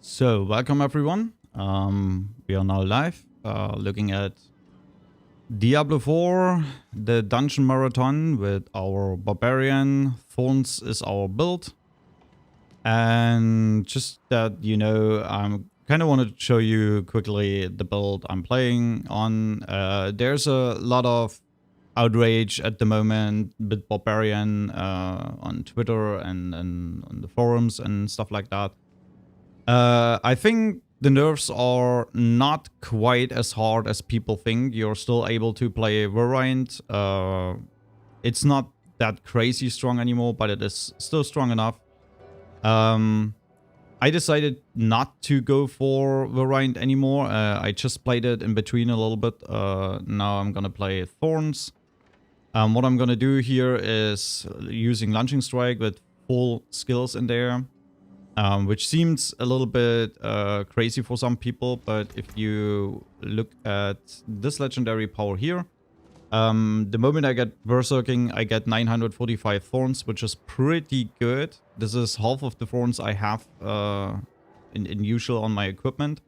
So, welcome everyone. We are now live, looking at Diablo 4, the dungeon marathon with our barbarian. Thorns is our build. And just that you know, I kind of want to show you quickly the build I'm playing on. There's a lot of outrage at the moment with barbarian on Twitter and on the forums and stuff like that. I think the nerfs are not quite as hard as people think. You're still able to play variant. It's not that crazy strong anymore, but it is still strong enough. I decided not to go for variant anymore. I just played it in between a little bit. Now I'm gonna play Thorns. What I'm gonna do here is using Launching Strike with full skills in there. Which seems a little bit crazy for some people, but if you look at this legendary power here, the moment I get Berserking, I get 945 Thorns, which is pretty good. This is half of the Thorns I have in usual on my equipment.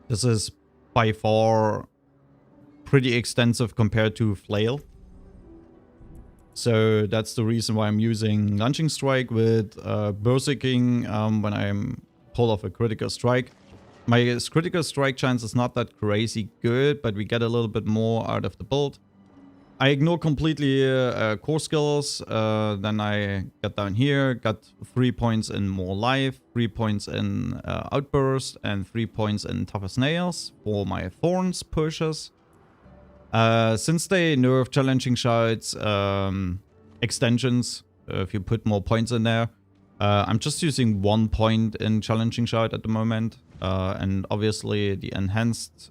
This is by far pretty extensive compared to Flail. So that's the reason why I'm using Launching Strike with Berserking when I'm pull off a critical strike. My critical strike chance is not that crazy good, but we get a little bit more out of the build. I ignore completely core skills. Then I got down here, got 3 points in more life, 3 points in outburst, and 3 points in tough as nails for my Thorns pushes. Since they nerf challenging shouts, extensions, if you put more points in there, I'm just using 1 point in challenging shout at the moment, and obviously the enhancements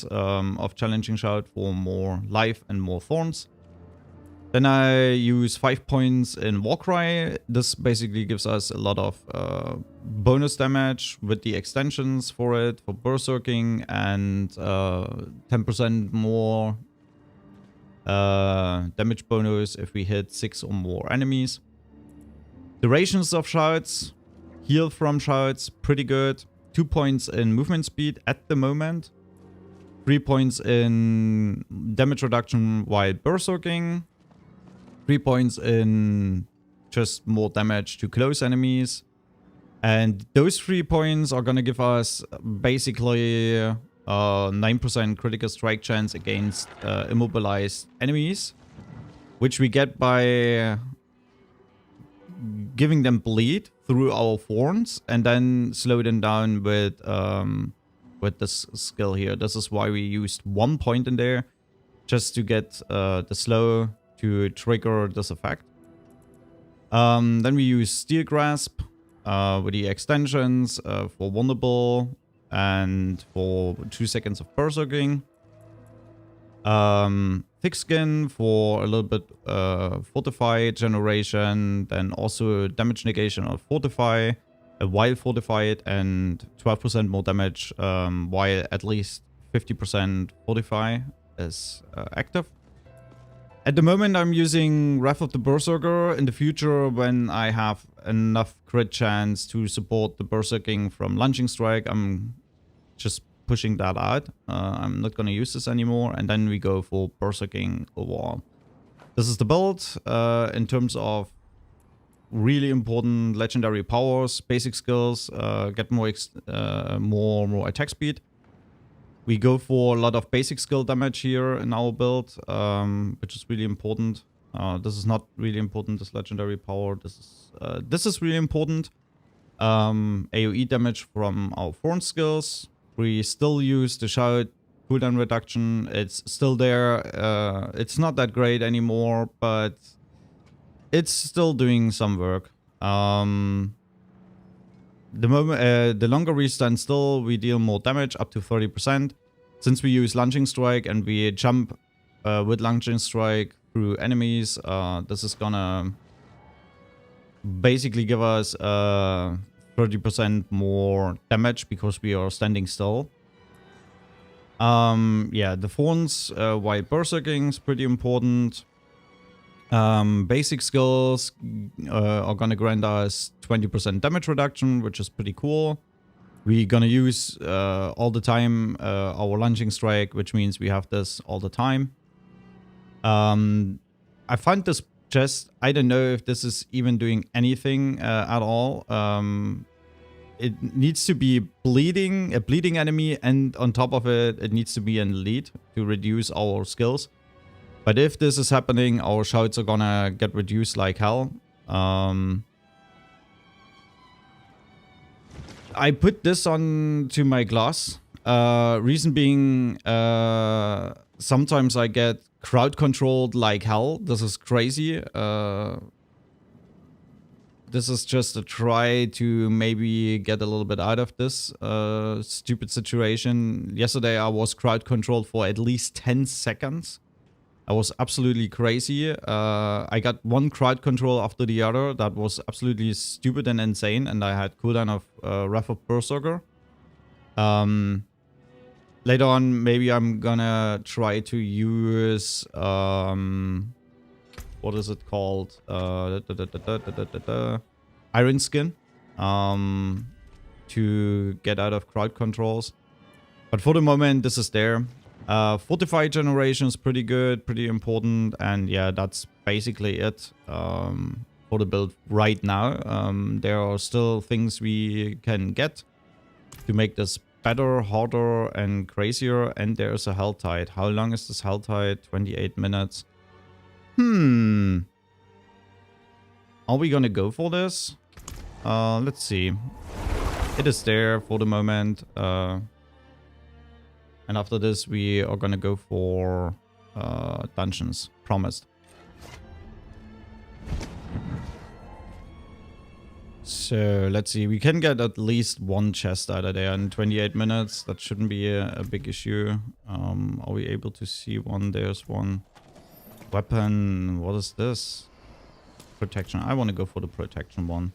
of challenging shout for more life and more thorns. Then I use 5 points in Warcry. This basically gives us a lot of bonus damage with the extensions for it, for Berserking, and 10% more damage bonus if we hit 6 or more enemies. Durations of shouts, heal from shouts, pretty good. 2 points in movement speed at the moment. 3 points in damage reduction while Berserking. 3 points in just more damage to close enemies. And those 3 points are gonna give us basically 9% critical strike chance against immobilized enemies, which we get by giving them bleed through our thorns and then slow them down with this skill here. This is why we used 1 point in there, just to get the slow to trigger this effect. Then we use Steel Grasp with the extensions for vulnerable and for 2 seconds of Berserking. Thick Skin for a little bit Fortify generation, then also damage negation of Fortify while fortified, and 12% more damage while at least 50% Fortify is active. At the moment, I'm using Wrath of the Berserker. In the future, when I have enough crit chance to support the Berserking from Launching Strike, I'm just pushing that out. I'm not going to use this anymore. And then we go for Berserking overall. This is the build. In terms of really important legendary powers, basic skills, get more attack speed. We go for a lot of basic skill damage here in our build, which is really important. This is not really important, this legendary power. This is really important. AoE damage from our thorn skills. We still use the shout cooldown reduction. It's still there. It's not that great anymore, but it's still doing some work. The longer we stand still, we deal more damage, up to 30%. Since we use Launching Strike and we jump with Launching Strike through enemies, this is gonna basically give us 30% more damage because we are standing still. Yeah, the Thorns while Berserking is pretty important. Basic skills are gonna grant us 20% damage reduction, which is pretty cool. We're gonna use all the time our lunging strike, which means we have this all the time. I find this chest, I don't know if this is even doing anything at all. It needs to be a bleeding enemy, and on top of it, it needs to be an elite to reduce our skills. But if this is happening, our shouts are gonna get reduced like hell. I put this on to my glass. Reason being, sometimes I get crowd controlled like hell. This is crazy. This is just a try to maybe get a little bit out of this stupid situation. Yesterday I was crowd controlled for at least 10 seconds. I was absolutely crazy. I got one crowd control after the other. That was absolutely stupid and insane. And I had cooldown of Wrath of Berserker. Later on, maybe I'm gonna try to use... what is it called? Iron Skin. To get out of crowd controls. But for the moment, this is there. Fortify generation is pretty good, pretty important, and yeah, that's basically it for the build right now. There are still things we can get to make this better, harder, and crazier, and there's a Hell Tide. How long is this Hell Tide? 28 minutes. Are we gonna go for this? Let's see. It is there for the moment. And after this, we are gonna go for dungeons. Promised. So, let's see. We can get at least one chest out of there in 28 minutes. That shouldn't be a big issue. Are we able to see one? There's one. Weapon. What is this? Protection. I want to go for the protection one.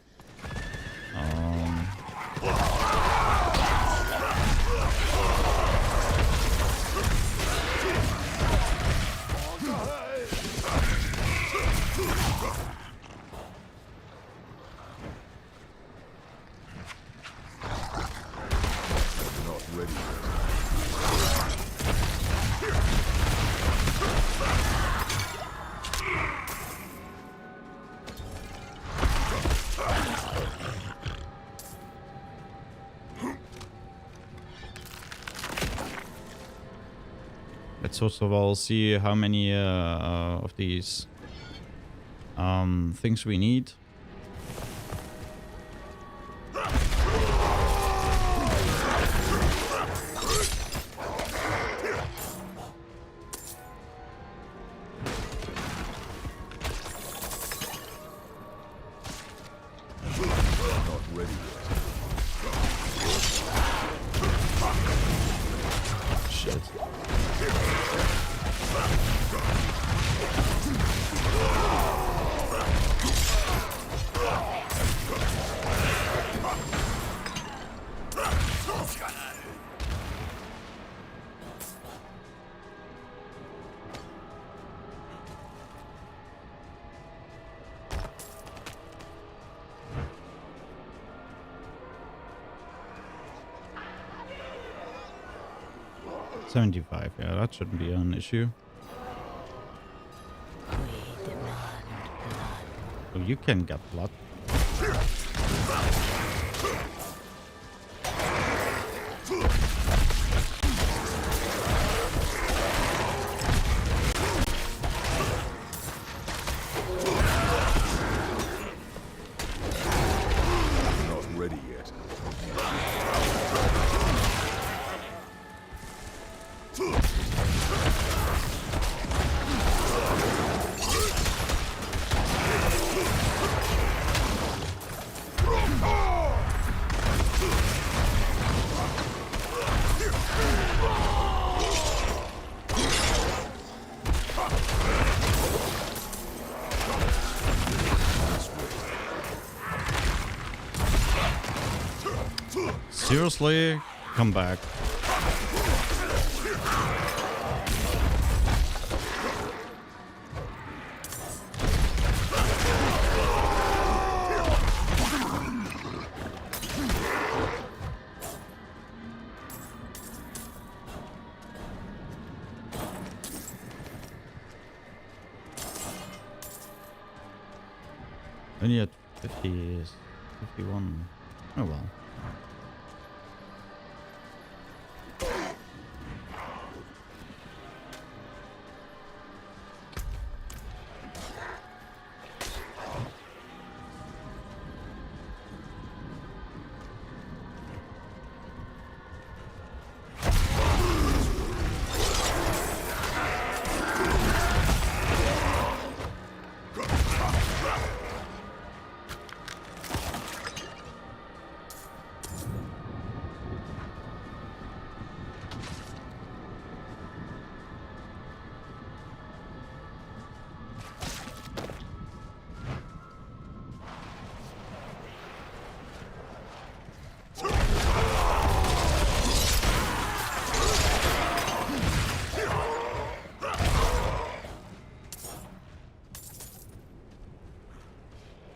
Let's first of all see how many of these things we need. $75, yeah, that shouldn't be an issue. Oh, you can get blood. Seriously? Come back. Only at 50 is 51. Oh well.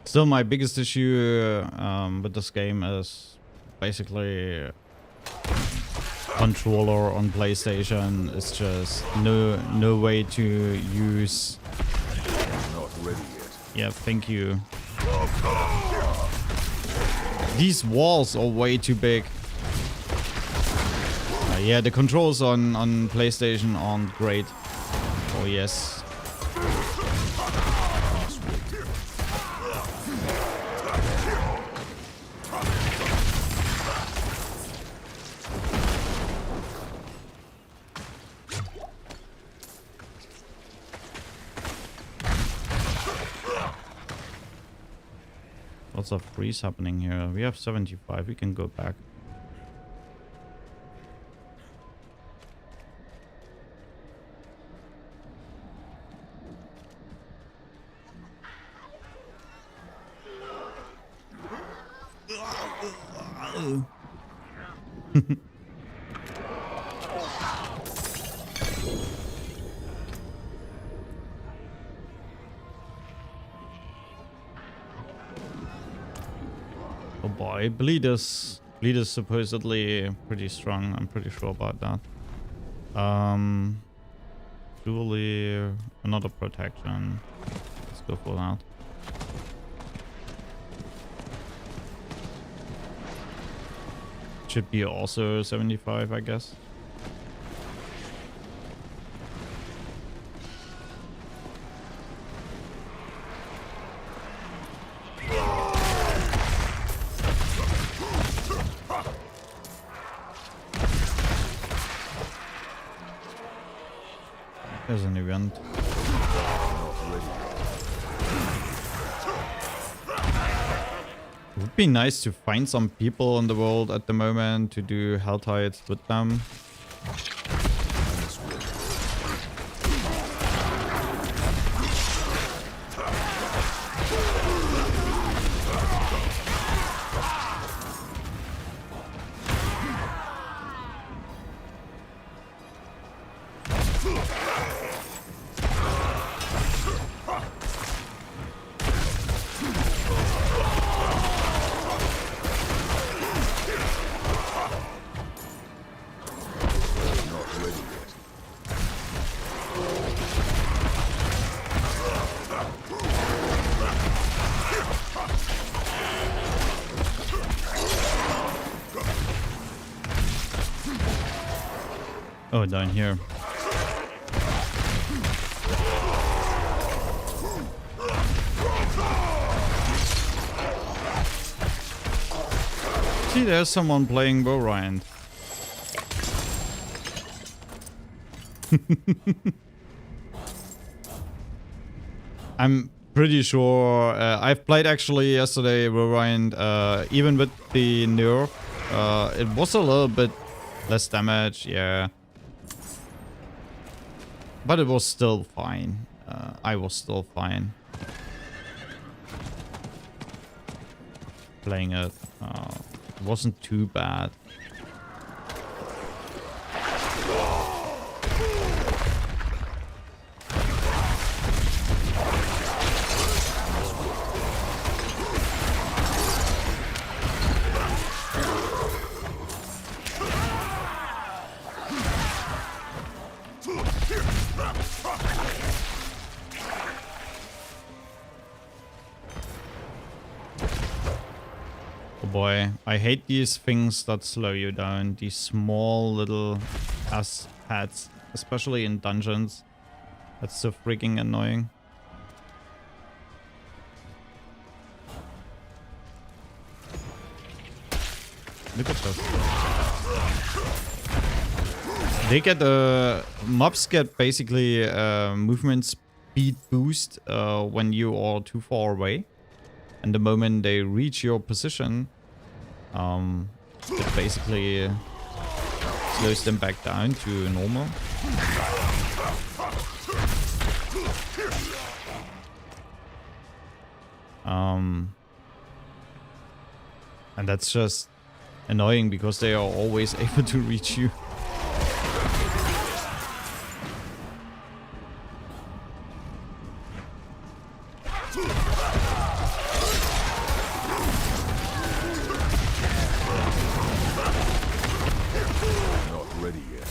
Still, my biggest issue with this game is basically controller on PlayStation. It's just no way to use. Not ready yet. Yeah, thank you. These walls are way too big. Yeah, the controls on PlayStation aren't great. Oh yes. Lots of freeze happening here. We have 75. We can go back. Oh boy, bleed is supposedly pretty strong. I'm pretty sure about that. Surely another protection. Let's go for that. Should be also 75, I guess. There's an event. It would be nice to find some people in the world at the moment to do hell tides with them. Oh, down here. See, there's someone playing Warrind. I'm pretty sure I've played actually yesterday Warrind, even with the nerf. It was a little bit less damage, yeah. But it was still fine. I was still fine playing it. It wasn't too bad. Oh boy, I hate these things that slow you down. These small little ass hats, especially in dungeons. That's so freaking annoying. Look at this. They get mobs get basically movement speed boost when you are too far away, and the moment they reach your position, it basically slows them back down to normal. And that's just annoying because they are always able to reach you. Not ready yet.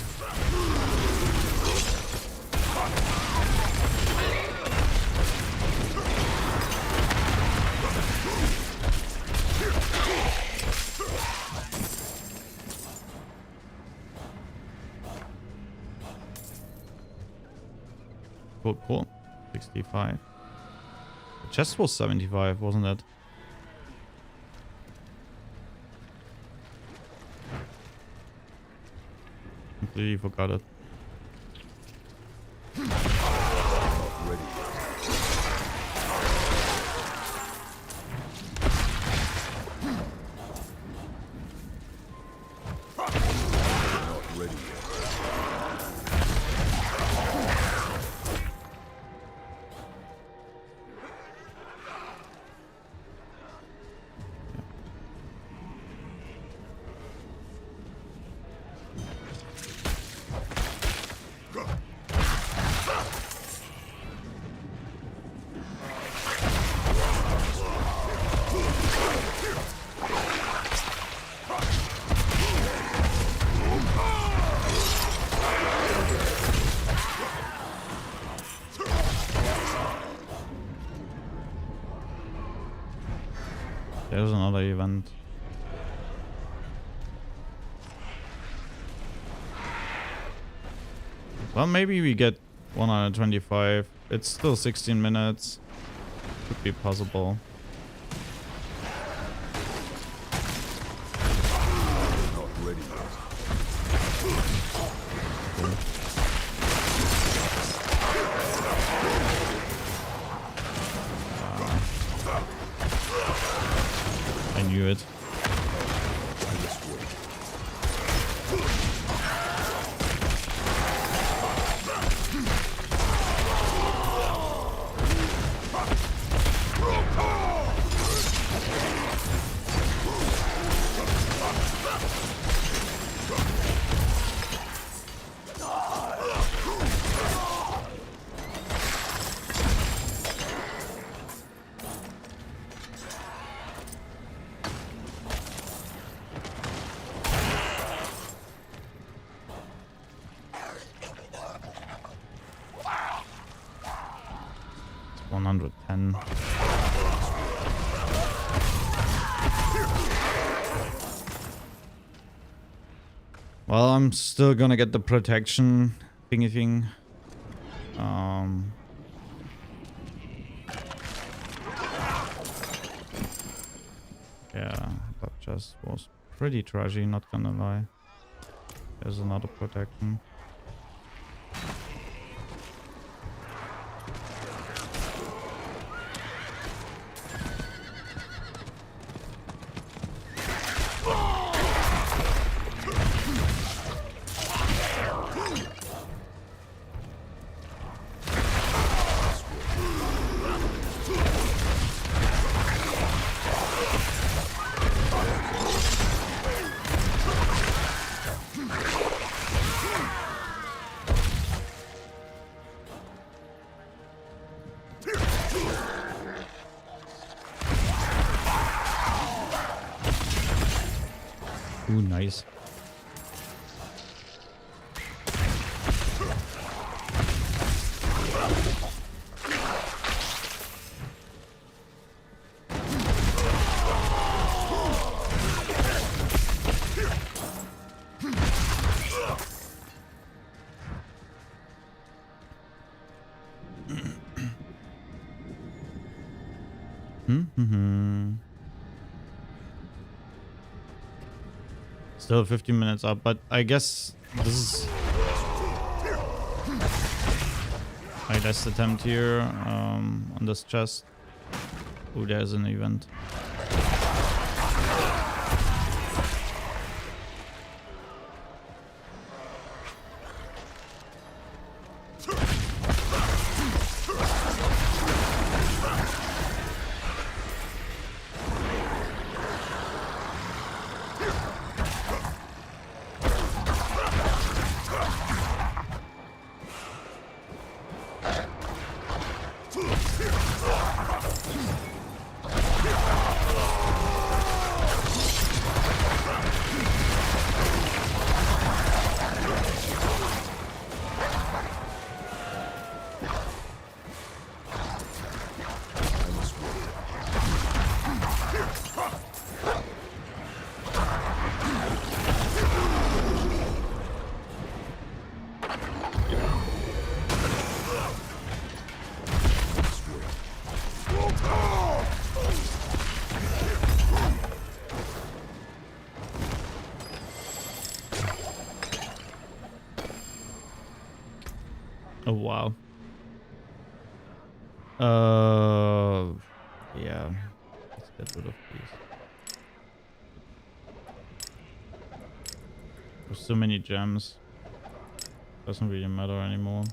Cool. 65. The chest was 75, wasn't it? Completely forgot it. Not ready yet. Not ready yet. There's another event. Well, maybe we get 125. It's still 16 minutes. Could be possible. Not ready yet. I knew it. It's 110. Well, I'm still gonna get the protection thingy thing. Yeah, that just was pretty trashy, not gonna lie. There's another protection. Ooh, nice. Still 15 minutes up, but I guess this is my last attempt here on this chest. Oh, there's an event. Oh wow. Yeah. Let's get rid of these. There's so many gems. Doesn't really matter anymore.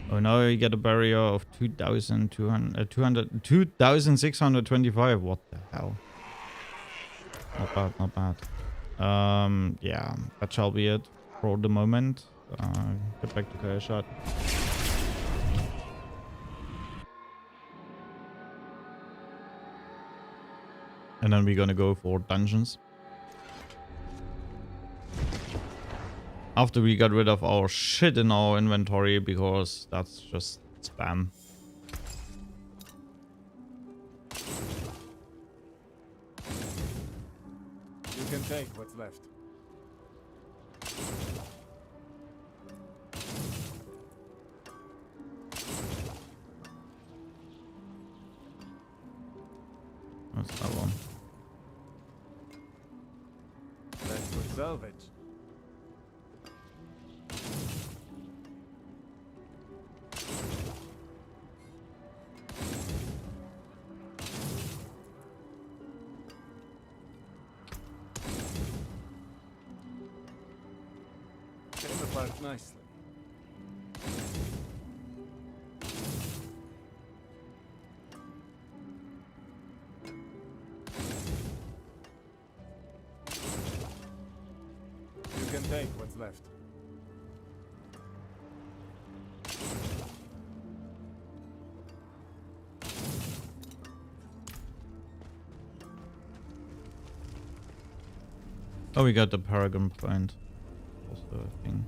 Oh, now you get a barrier of 2,625. What the hell? Not bad, not bad. Yeah, that shall be it for the moment. Get back to Kaya shot. And then we're gonna go for dungeons. After we got rid of our shit in our inventory, because that's just spam. You can take what's left. What's that one? That's for salvage. Came apart nicely. You can take what's left. Oh, we got the Paragon point. Also a thing.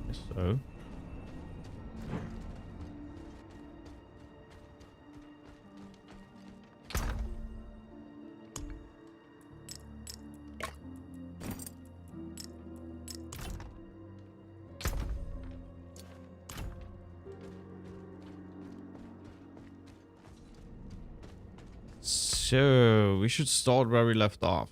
Guess so. So we should start where we left off.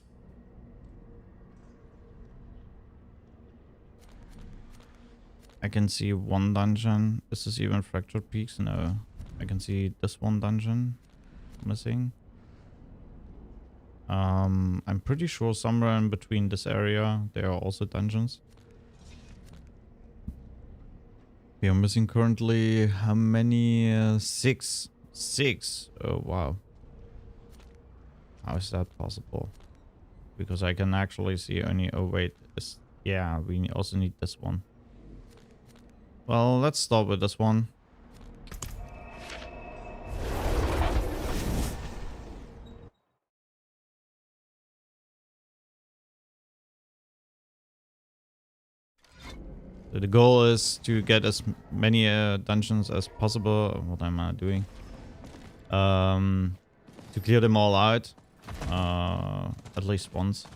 I can see one dungeon. Is this even Fractured Peaks? No. I can see this one dungeon missing. I'm pretty sure somewhere in between this area there are also dungeons. We are missing currently how many? 6. 6. Oh wow. How is that possible? Because I can actually see only... Oh wait, yeah, we also need this one. Well, let's start with this one. So the goal is to get as many dungeons as possible. What am I doing? To clear them all out. At least once.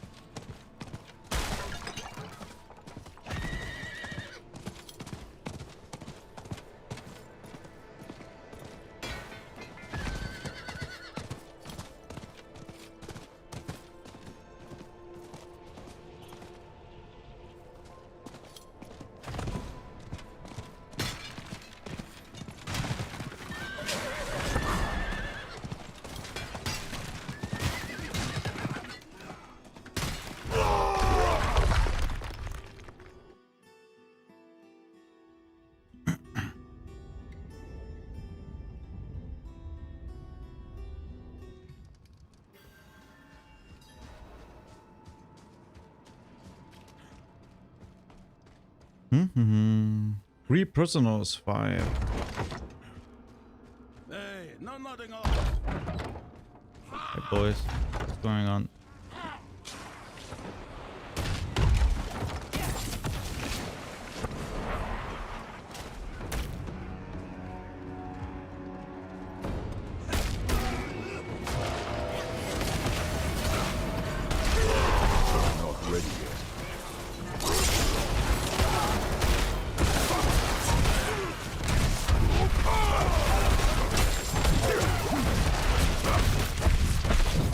Mm-hmm. 3 prisoners, 5. Hey, no nothing off. Hey boys, what's going on? Not ready yet.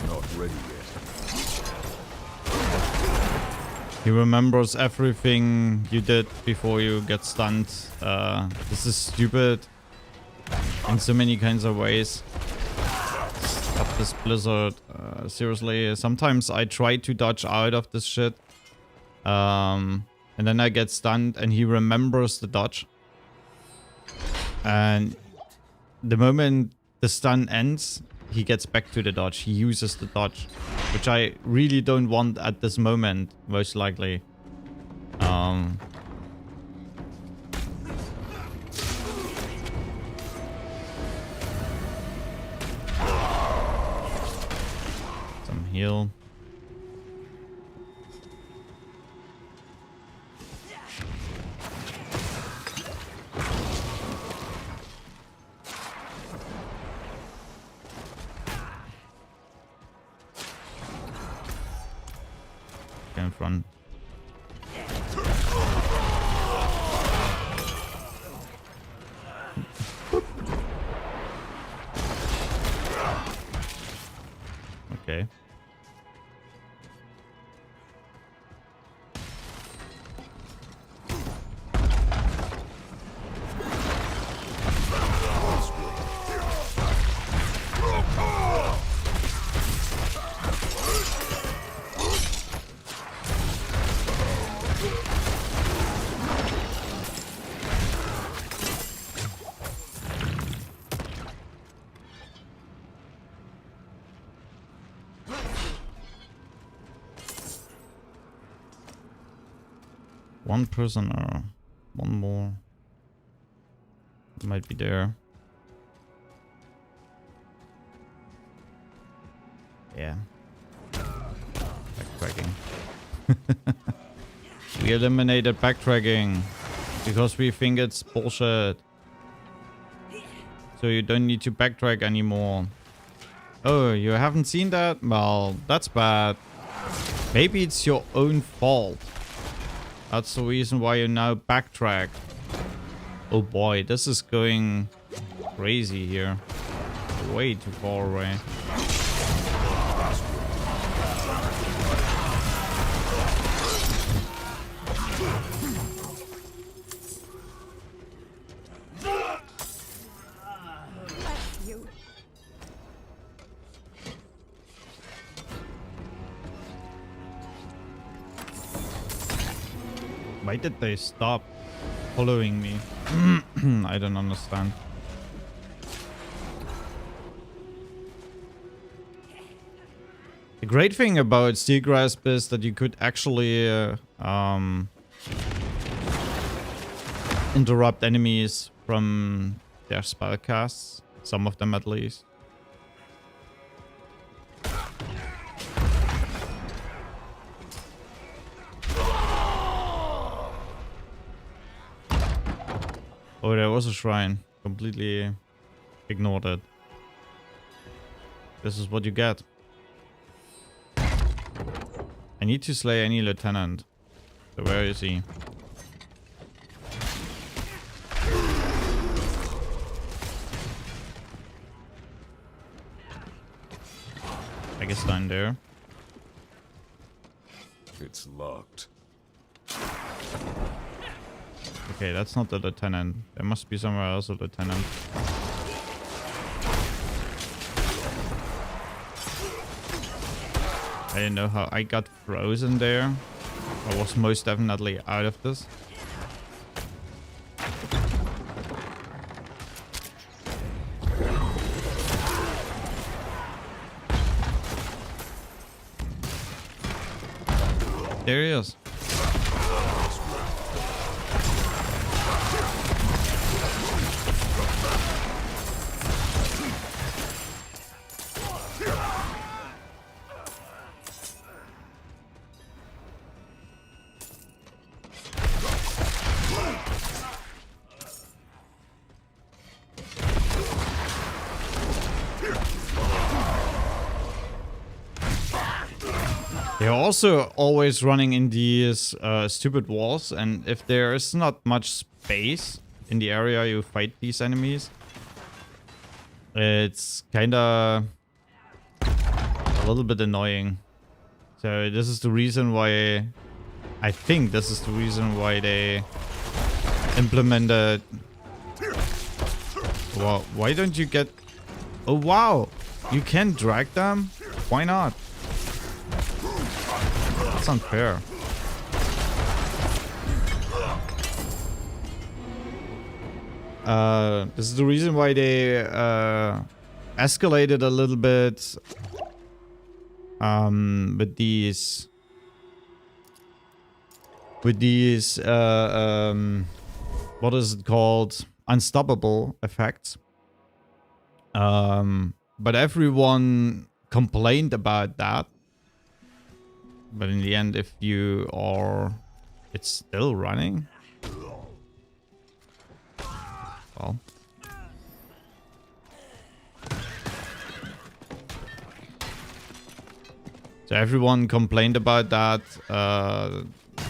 Not ready yet. He remembers everything you did before you get stunned. This is stupid in so many kinds of ways. Stop this blizzard. Seriously, sometimes I try to dodge out of this shit. And then I get stunned and he remembers the dodge. And the moment the stun ends, he gets back to the dodge. He uses the dodge, which I really don't want at this moment, most likely. Some heal. In front. Okay. One prisoner. One more. Might be there. Yeah. Backtracking. We eliminated backtracking because we think it's bullshit. So you don't need to backtrack anymore. Oh, you haven't seen that? Well, that's bad. Maybe it's your own fault. That's the reason why you now backtrack. Oh boy, this is going crazy here. Way too far away. Why did they stop following me? I don't understand. The great thing about Steel Grasp is that you could actually interrupt enemies from their spellcasts. Some of them at least. Oh, there was a shrine. Completely ignored it. This is what you get. I need to slay any lieutenant. So where is he? I guess down there. It's locked. Okay, that's not the lieutenant. There must be somewhere else a lieutenant. I didn't know how I got frozen there. I was most definitely out of this. There he is. They're also always running in these stupid walls, and if there is not much space in the area you fight these enemies, it's kinda a little bit annoying. So this is the reason why, I think this is the reason why they implemented... Well, why don't you get... Oh wow, you can drag them? Why not? That's unfair. This is the reason why they escalated a little bit with these what is it called, unstoppable effects. But everyone complained about that. But in the end, if you are... It's still running? Well. So everyone complained about that.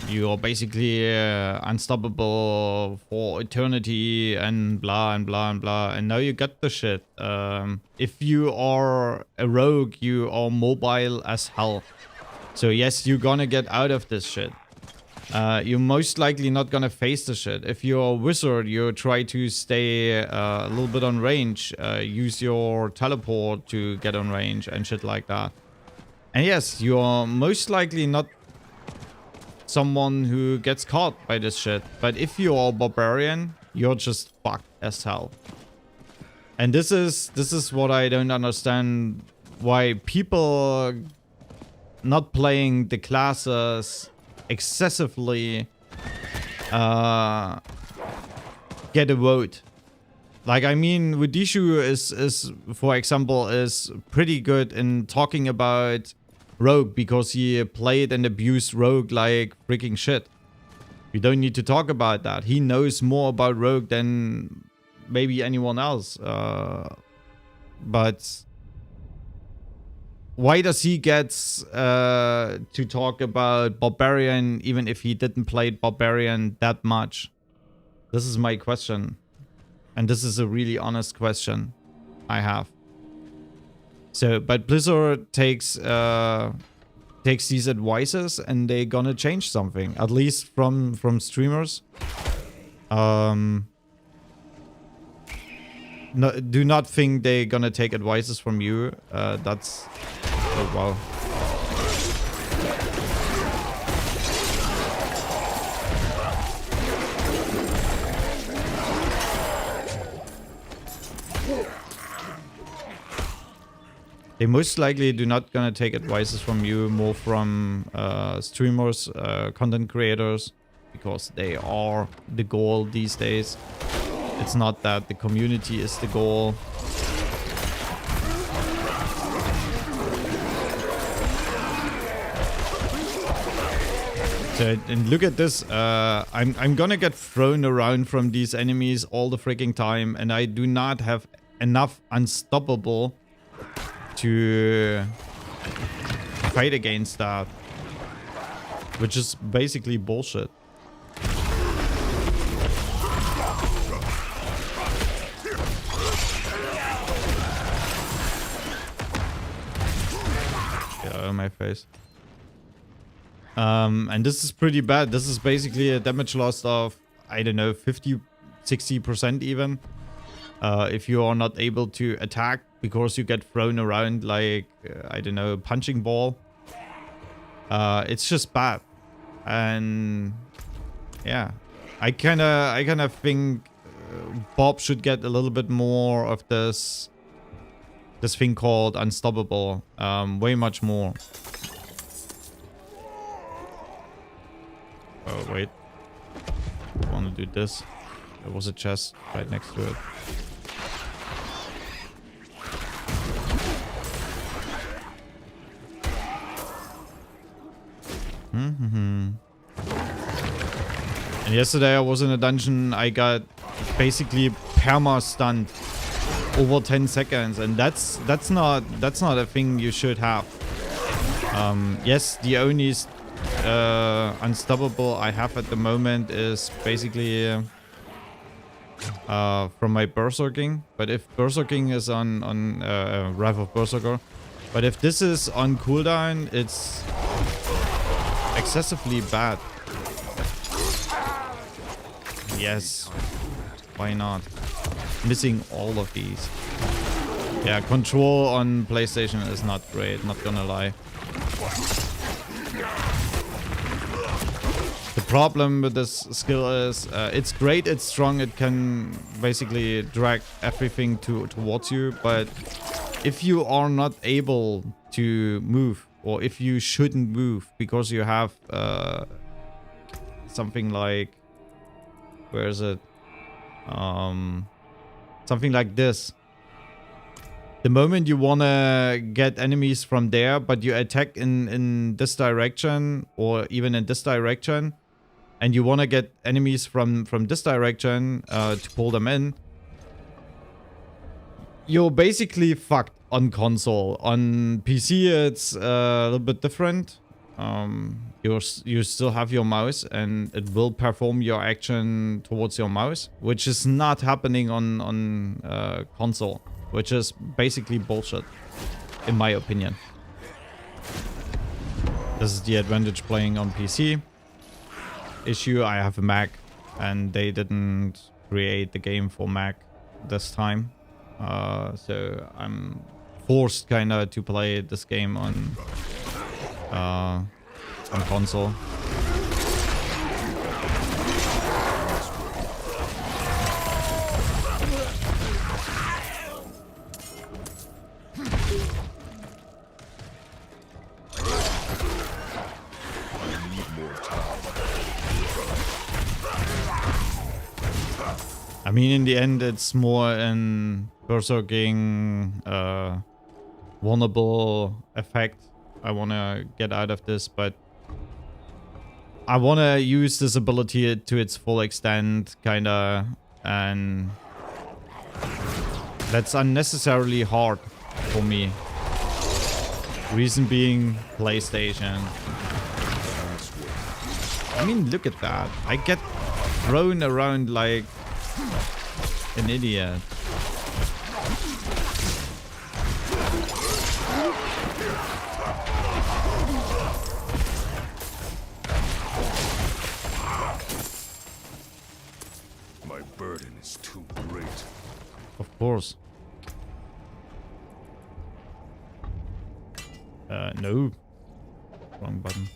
You are basically unstoppable for eternity and blah and blah and blah. And now you get the shit. If you are a rogue, you are mobile as hell. So yes, you're gonna get out of this shit. You're most likely not gonna face the shit. If you're a wizard, you try to stay a little bit on range. Use your teleport to get on range and shit like that. And yes, you're most likely not someone who gets caught by this shit. But if you're a barbarian, you're just fucked as hell. And this is what I don't understand. Why people not playing the classes excessively get a vote. Like, I mean, Wudishu is for example, is pretty good in talking about Rogue because he played and abused Rogue like freaking shit. We don't need to talk about that. He knows more about Rogue than maybe anyone else. But why does he get to talk about Barbarian even if he didn't play Barbarian that much? This is my question. And this is a really honest question I have. So, but Blizzard takes these advices and they're gonna change something. At least from streamers. No, do not think they're gonna take advices from you. That's... Oh, wow. They most likely do not gonna take advices from you, more from streamers, content creators, because they are the goal these days. It's not that the community is the goal. So, and look at this. I'm gonna get thrown around from these enemies all the freaking time, and I do not have enough unstoppable to fight against that, which is basically bullshit. Yeah, on my face. And this is pretty bad. This is basically a damage loss of, I don't know, 50, 60% even. If you are not able to attack because you get thrown around like, I don't know, a punching ball. It's just bad. And yeah, I kind of think Barb should get a little bit more of this thing called unstoppable. Way much more. Oh, wait. I want to do this. There was a chest right next to it. And yesterday I was in a dungeon. I got basically perma stunned over 10 seconds, and that's not a thing you should have. Yes, the only unstoppable I have at the moment is basically from my berserking. But if berserking is on Wrath of Berserker, but if this is on cooldown, it's excessively bad. Yes, why not? Missing all of these. Yeah, control on PlayStation is not great, not gonna lie. The problem with this skill is it's great, it's strong, it can basically drag everything towards you, but if you are not able to move, or if you shouldn't move because you have something like, where is it? Something like this. The moment you wanna get enemies from there, but you attack in this direction, or even in this direction, and you wanna get enemies from this direction to pull them in, you're basically fucked on console. On PC, it's a little bit different. You still have your mouse, and it will perform your action towards your mouse, which is not happening on console, which is basically bullshit, in my opinion. This is the advantage playing on PC. Issue, I have a Mac, and they didn't create the game for Mac this time. So I'm forced kinda to play this game on console. I mean, in the end, it's more an berserking vulnerable effect I want to get out of this, but I want to use this ability to its full extent, kinda, and that's unnecessarily hard for me. Reason being, PlayStation. I mean, look at that. I get thrown around like an idiot. My burden is too great. Of course. No. Wrong button.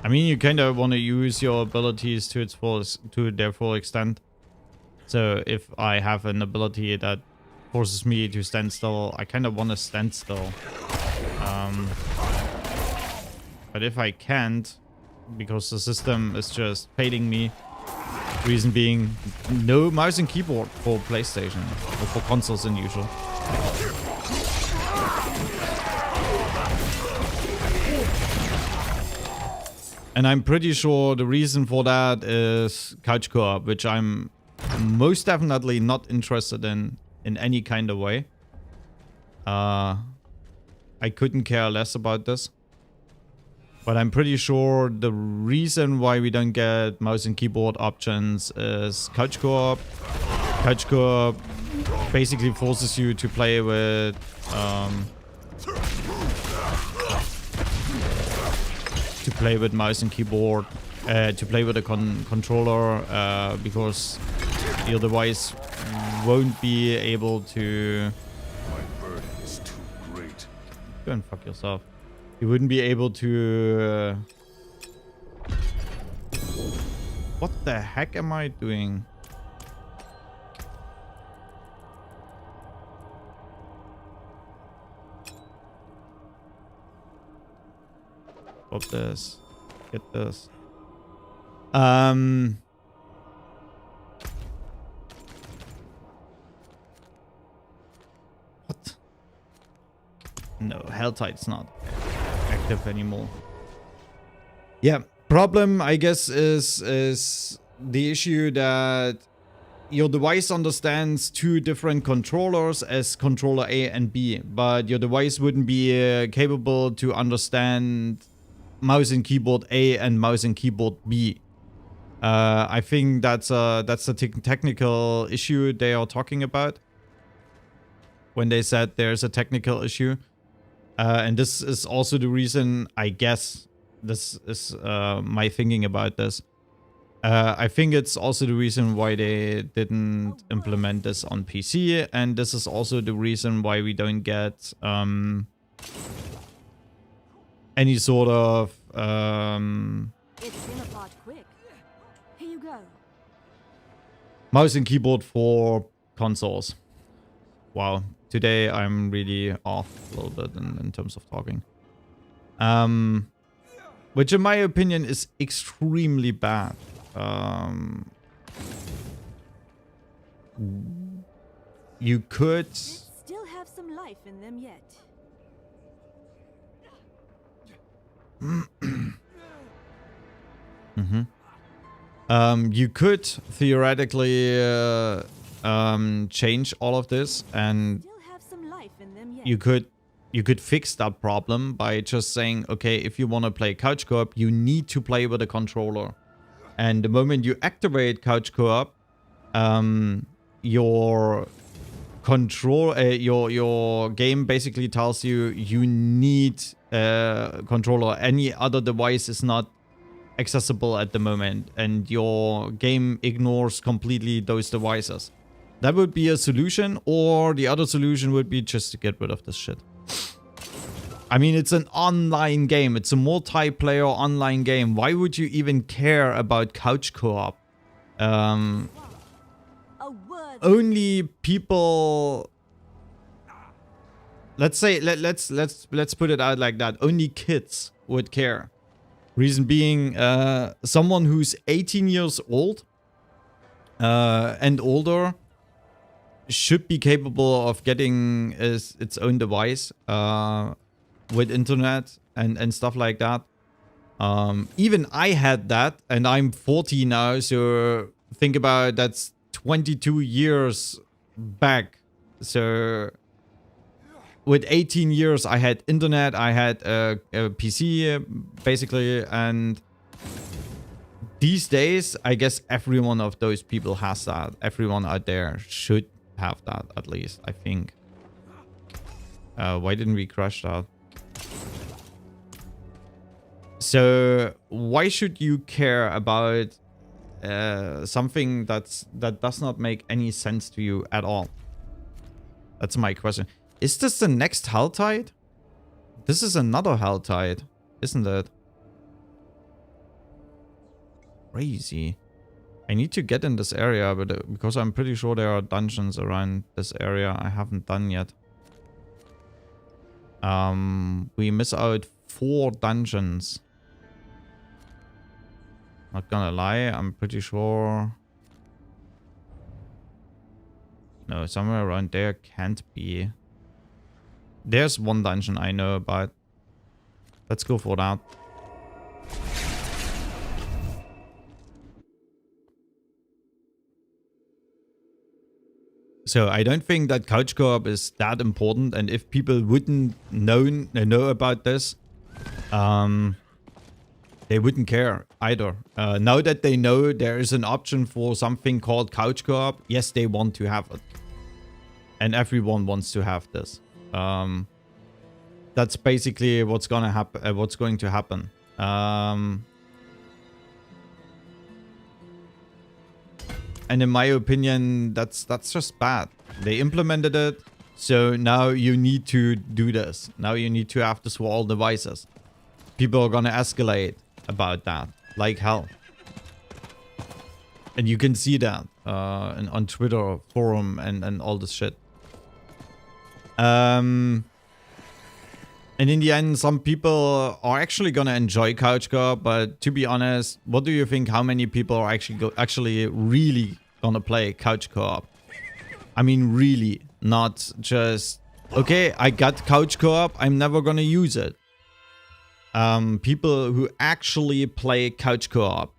I mean, you kind of want to use your abilities to their full extent. So if I have an ability that forces me to stand still, I kind of want to stand still. But if I can't, because the system is just failing me, reason being no mouse and keyboard for PlayStation or for consoles in usual. And I'm pretty sure the reason for that is couch co-op, which I'm most definitely not interested in any kind of way. I couldn't care less about this. But I'm pretty sure the reason why we don't get mouse and keyboard options is couch co-op. Couch co-op basically forces you to play with mouse and keyboard, to play with a controller, because your device won't be able to. My burden is too great. Go and fuck yourself. You wouldn't be able to. What the heck am I doing? What this? Get this. What? No, Helltide's not active anymore. Yeah, problem I guess is the issue that your device understands two different controllers as controller A and B, but your device wouldn't be capable to understand mouse and keyboard A and mouse and keyboard B. I think that's a technical issue they are talking about when they said there's a technical issue. And this is also the reason, I guess, this is my thinking about this. I think it's also the reason why they didn't implement this on PC, and this is also the reason why we don't get any sort of It came apart quick. Here you go. mouse and keyboard for consoles. Wow, today I'm really off a little bit in terms of talking. Which in my opinion is extremely bad. You could Still have some life in them yet. you could theoretically change all of this, and Still have some life in them yet. you could fix that problem by just saying, okay, if you want to play couch co-op, you need to play with a controller. And the moment you activate couch co-op, your your game basically tells you you need a controller. Any other device is not accessible at the moment, and your game ignores completely those devices. That would be a solution, or the other solution would be just to get rid of this shit. I mean, it's an online game. It's a multiplayer online game. Why would you even care about couch co-op? A word. Only people. Let's say let's put it out like that. Only kids would care. Reason being, someone who's 18 years old and older should be capable of getting its own device with internet and stuff like that. Even I had that, and I'm 40 now, so think about that's 22 years back. So with 18 years, I had internet, I had a PC, basically, and these days, I guess every one of those people has that. Everyone out there should have that, at least, I think. Why didn't we crash that? So why should you care about something that does not make any sense to you at all? That's my question. Is this the next Helltide? This is another Helltide, isn't it? Crazy. I need to get in this area, but because I'm pretty sure there are dungeons around this area I haven't done yet. We miss out 4 dungeons. Not gonna lie, I'm pretty sure... No, somewhere around there can't be. There's one dungeon I know about. Let's go for that. So I don't think that couch co-op is that important, and if people wouldn't know about this, they wouldn't care either. Now that they know there is an option for something called couch co-op, yes, they want to have it. And everyone wants to have this. That's basically what's gonna happen. What's going to happen. And in my opinion, that's just bad. They implemented it, so now you need to do this. Now you need to have this for all devices. People are gonna escalate about that, like hell. And you can see that on Twitter, forum, and all this shit. And in the end, some people are actually gonna enjoy couch co-op, but to be honest, what do you think? How many people are actually really gonna play couch co-op? I mean, really, not just okay. I got couch co-op. I'm never gonna use it. People who actually play couch co-op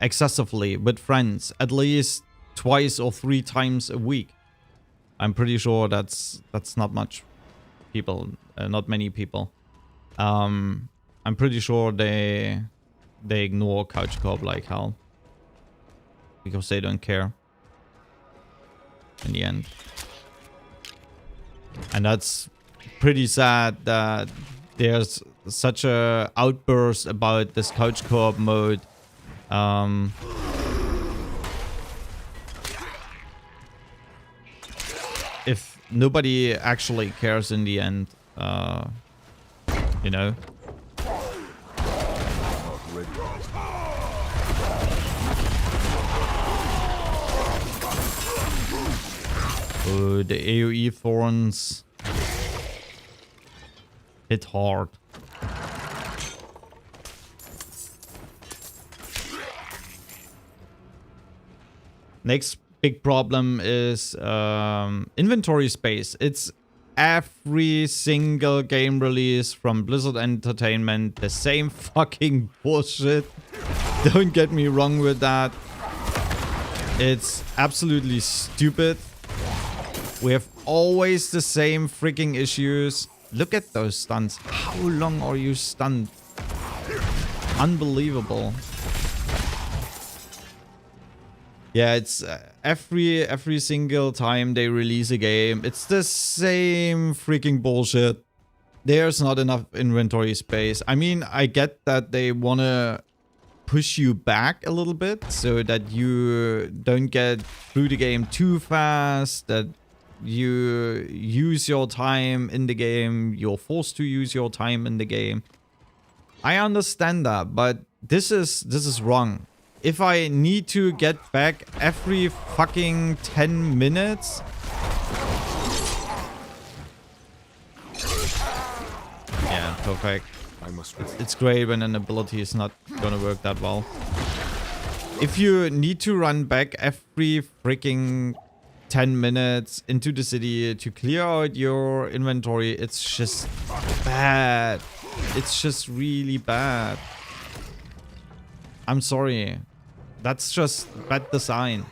excessively with friends, at least 2 or 3 times a week. I'm pretty sure that's not much people. Not many people. I'm pretty sure they ignore couch co-op like hell because they don't care in the end, and that's pretty sad that there's such a outburst about this couch co-op mode. If nobody actually cares in the end. You know. Oh, the AoE thorns hit hard. Next big problem is inventory space. It's every single game release from Blizzard Entertainment, the same fucking bullshit. Don't get me wrong with that. It's absolutely stupid. We have always the same freaking issues. Look at those stuns. How long are you stunned? Unbelievable. Yeah, it's every single time they release a game, it's the same freaking bullshit. There's not enough inventory space. I mean, I get that they want to push you back a little bit so that you don't get through the game too fast, that you use your time in the game, you're forced to use your time in the game. I understand that, but this is wrong. If I need to get back every fucking 10 minutes... Yeah, perfect. It's great when an ability is not gonna work that well. If you need to run back every freaking 10 minutes into the city to clear out your inventory, it's just bad. It's just really bad. I'm sorry. That's just bad design.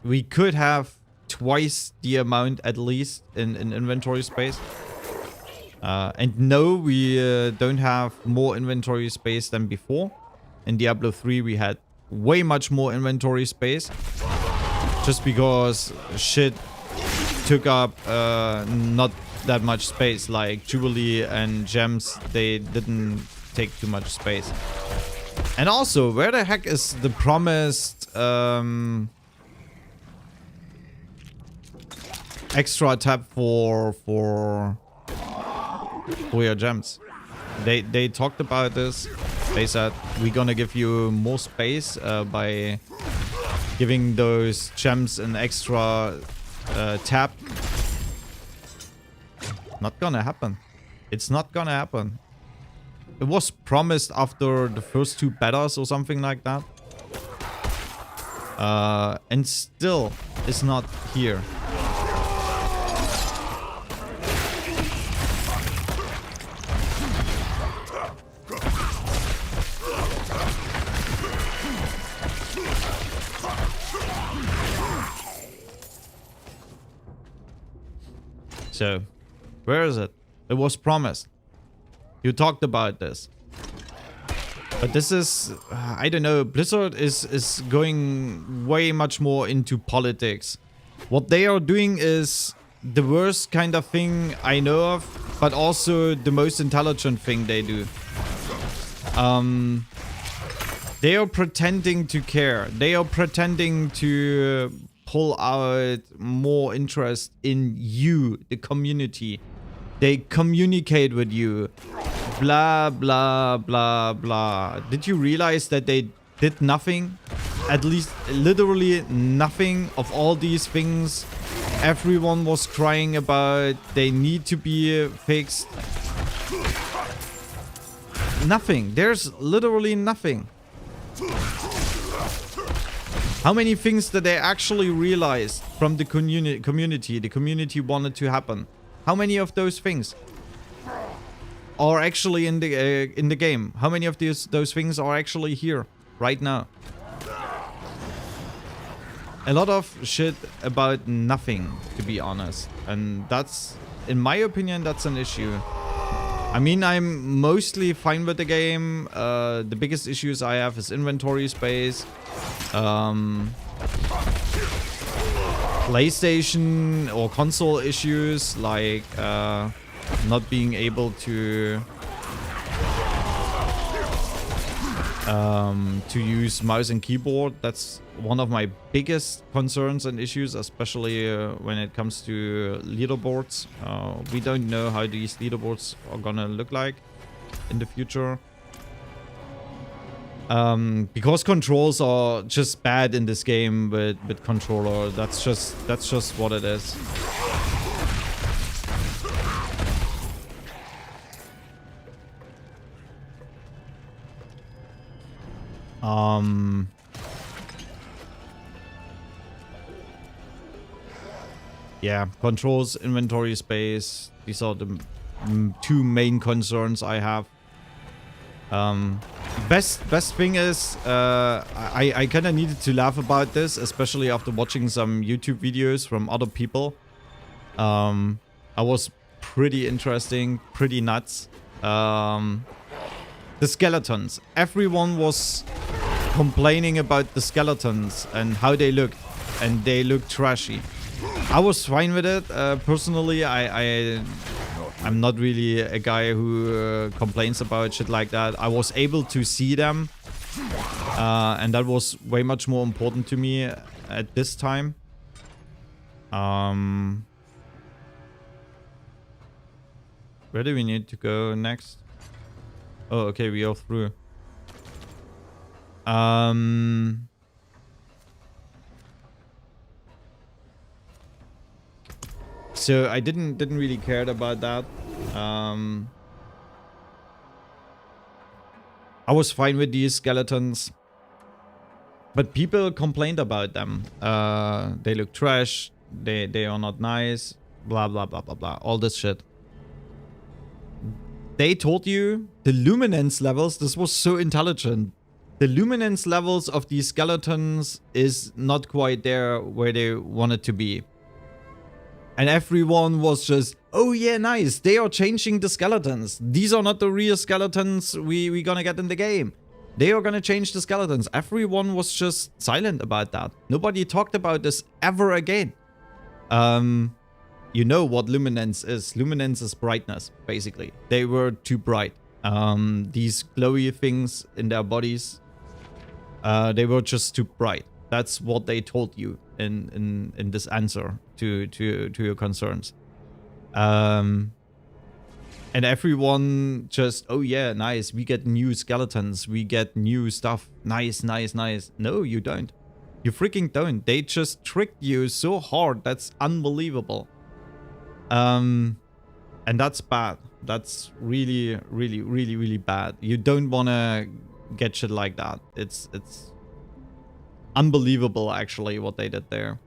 We could have twice the amount at least in inventory space. And no, we don't have more inventory space than before. In Diablo 3 we had way much more inventory space. Just because shit took up not that much space. Like Jubilee and Gems, they didn't take too much space. And also, where the heck is the promised extra tab for your gems? They talked about this. They said, we're gonna give you more space by giving those gems an extra tap. Not gonna happen. It's not gonna happen. It was promised after the first 2 betas or something like that. And still is not here. So, where is it? It was promised. You talked about this. But this is, I don't know, Blizzard is going way much more into politics. What they are doing is the worst kind of thing I know of, but also the most intelligent thing they do. They are pretending to care. They are pretending to pull out more interest in you, the community. They communicate with you. Blah, blah, blah, blah. Did you realize that they did nothing? At least literally nothing of all these things everyone was crying about. They need to be fixed. Nothing. There's literally nothing. How many things did they actually realize from the community? The community wanted to happen. How many of those things are actually in the game? How many of those things are actually here right now? A lot of shit about nothing, to be honest. And that's, in my opinion, that's an issue. I mean, I'm mostly fine with the game. The biggest issues I have is inventory space. PlayStation or console issues, like not being able to use mouse and keyboard. That's one of my biggest concerns and issues, especially when it comes to leaderboards. We don't know how these leaderboards are gonna look like in the future. Because controls are just bad in this game with controller. That's just what it is. Yeah, controls, inventory space. These are the 2 main concerns I have. Best thing is, I kind of needed to laugh about this, especially after watching some YouTube videos from other people. I was pretty interesting, pretty nuts. The skeletons. Everyone was complaining about the skeletons and how they looked, and they looked trashy. I was fine with it. Personally, I'm not really a guy who complains about shit like that. I was able to see them. And that was way much more important to me at this time. Where do we need to go next? Oh, okay, we are through. So I didn't really care about that. I was fine with these skeletons, but people complained about them. They look trash. They are not nice. Blah blah blah blah blah. All this shit. They told you the luminance levels. This was so intelligent. The luminance levels of these skeletons is not quite there where they wanted to be. And everyone was just, oh yeah, nice. They are changing the skeletons. These are not the real skeletons we gonna get in the game. They are gonna change the skeletons. Everyone was just silent about that. Nobody talked about this ever again. You know what luminance is. Luminance is brightness, basically. They were too bright. These glowy things in their bodies, they were just too bright. That's what they told you in this answer to your concerns. And everyone just, oh yeah, nice, we get new skeletons, we get new stuff. Nice, nice, nice. No, you don't. You freaking don't. They just tricked you so hard. That's unbelievable. And that's bad. That's really, really, really, really bad. You don't want to get shit like that. It's unbelievable, actually, what they did there.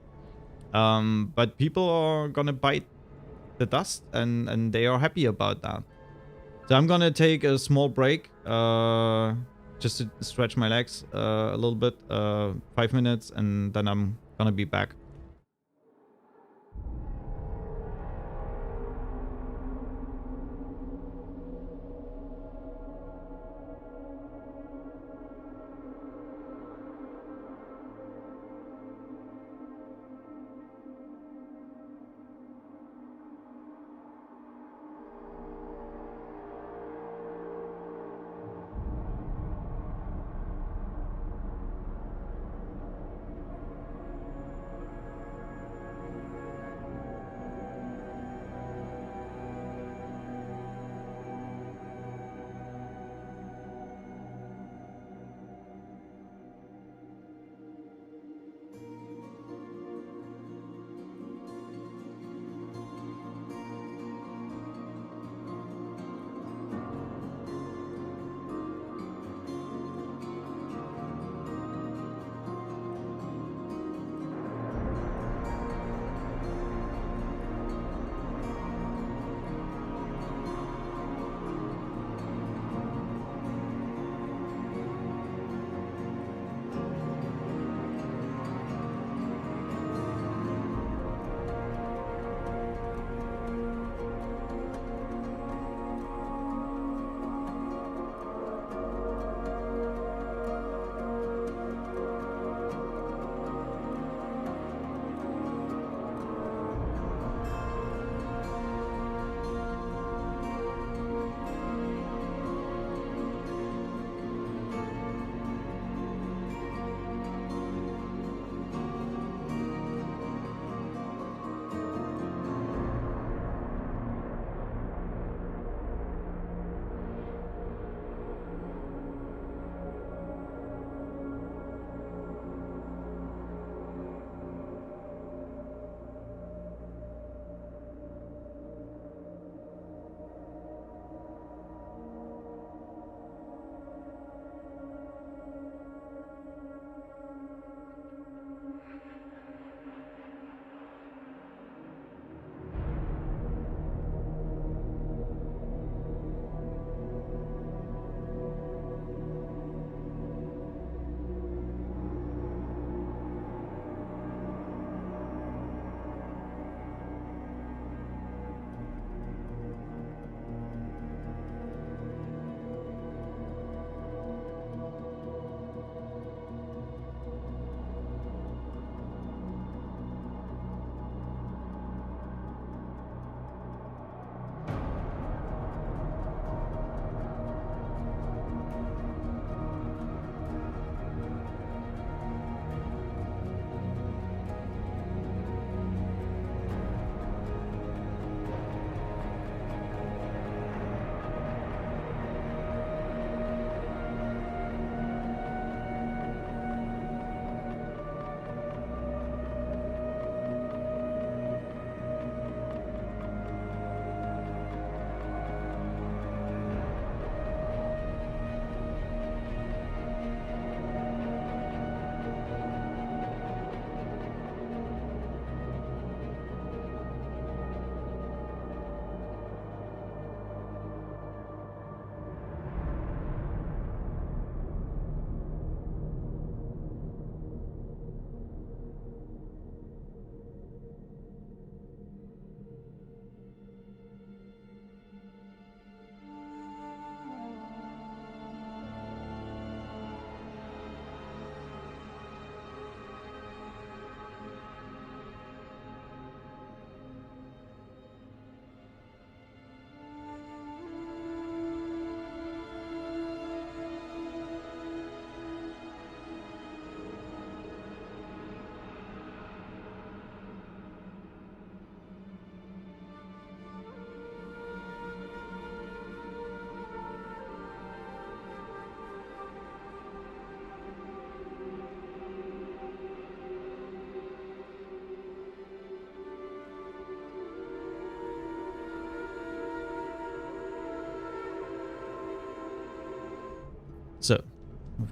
But people are gonna bite the dust, and they are happy about that. So I'm gonna take a small break, just to stretch my legs a little bit, 5 minutes, and then I'm gonna be back.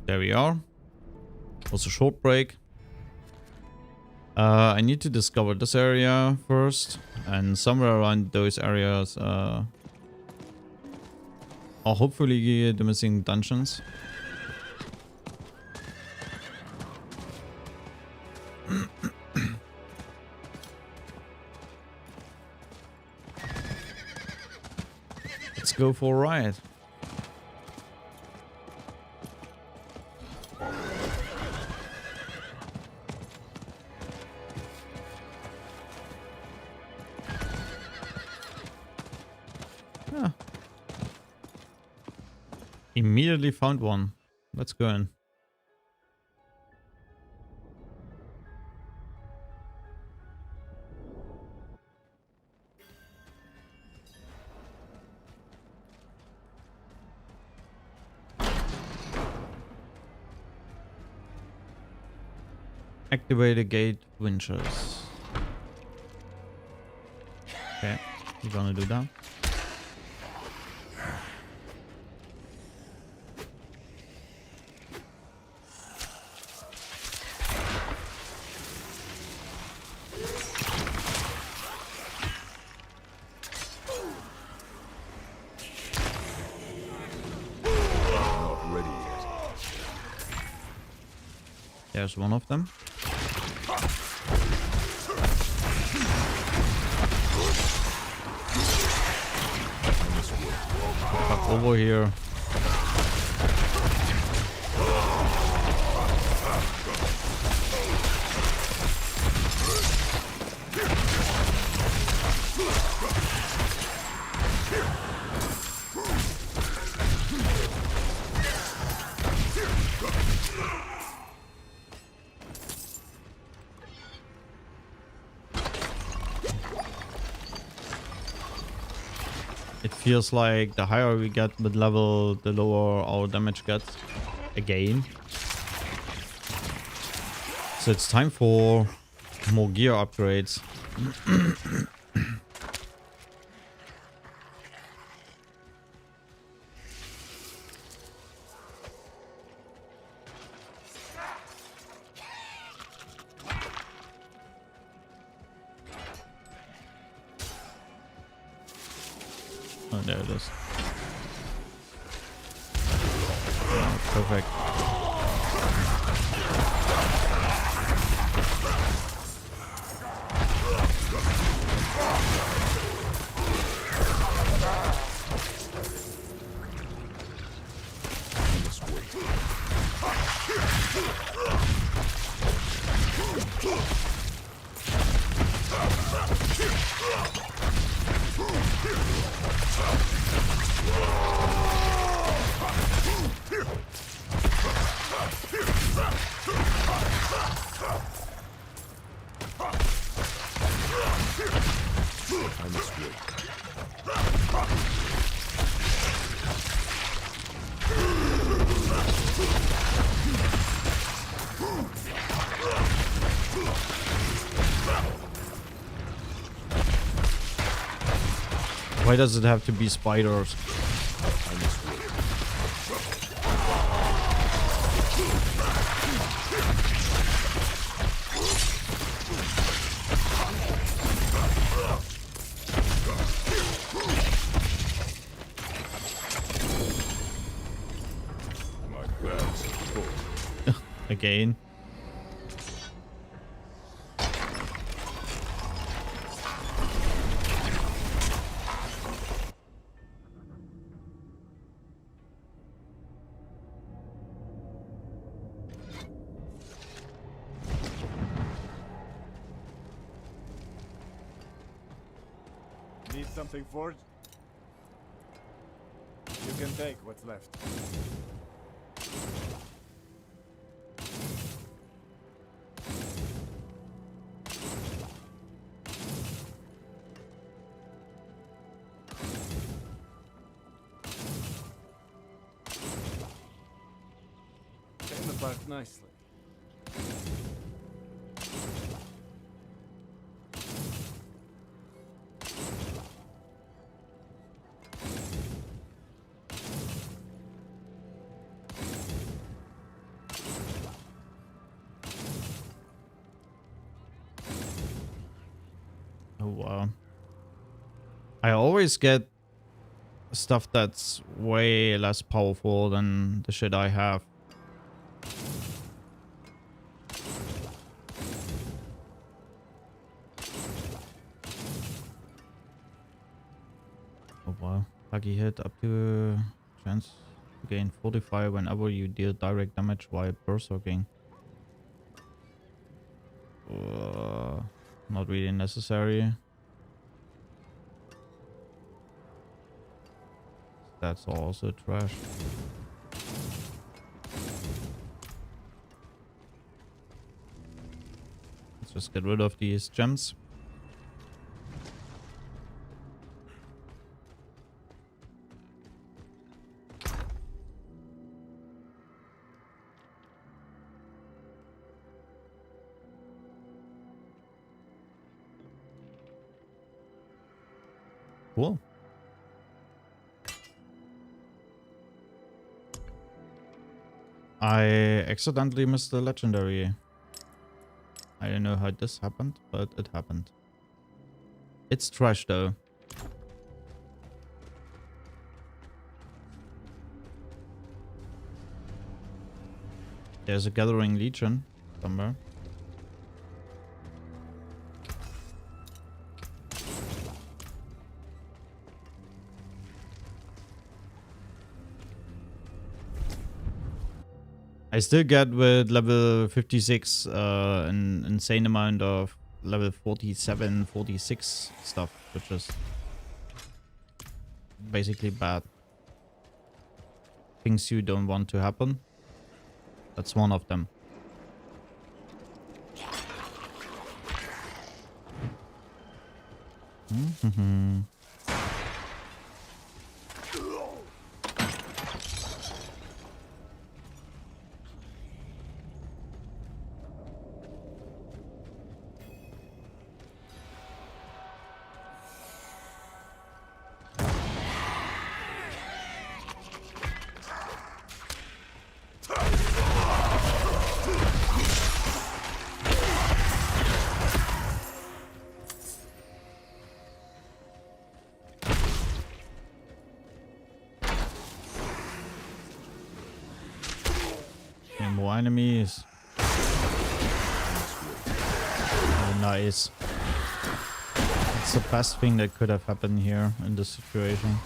There we are. Was a short break. I need to discover this area first, and somewhere around those areas are hopefully the missing dungeons. Let's go for a ride. Ah. Immediately found one. Let's go in. Activate the gate winches. Okay, we're gonna do that. Not ready yet. There's one of them. Back over here. It feels like the higher we get with level, the lower our damage gets. Again. So it's time for more gear upgrades. Oh, there it is. Oh, perfect. I must wait. Why does it have to be spiders? I must wait. My bags are full. Again. Need something forged? You can take what's left. Came apart nicely. Oh wow. I always get stuff that's way less powerful than the shit I have. Oh wow. Lucky hit up to chance to gain 45 whenever you deal direct damage while berserking. Not really necessary. That's also trash. Let's just get rid of these gems. Cool. I accidentally missed the legendary. I don't know how this happened, but it happened. It's trash though. There's a gathering legion somewhere. I still get with level 56 an insane amount of level 47, 46 stuff, which is basically bad. Things you don't want to happen. That's one of them. More enemies. Oh, nice. It's the best thing that could have happened here in this situation.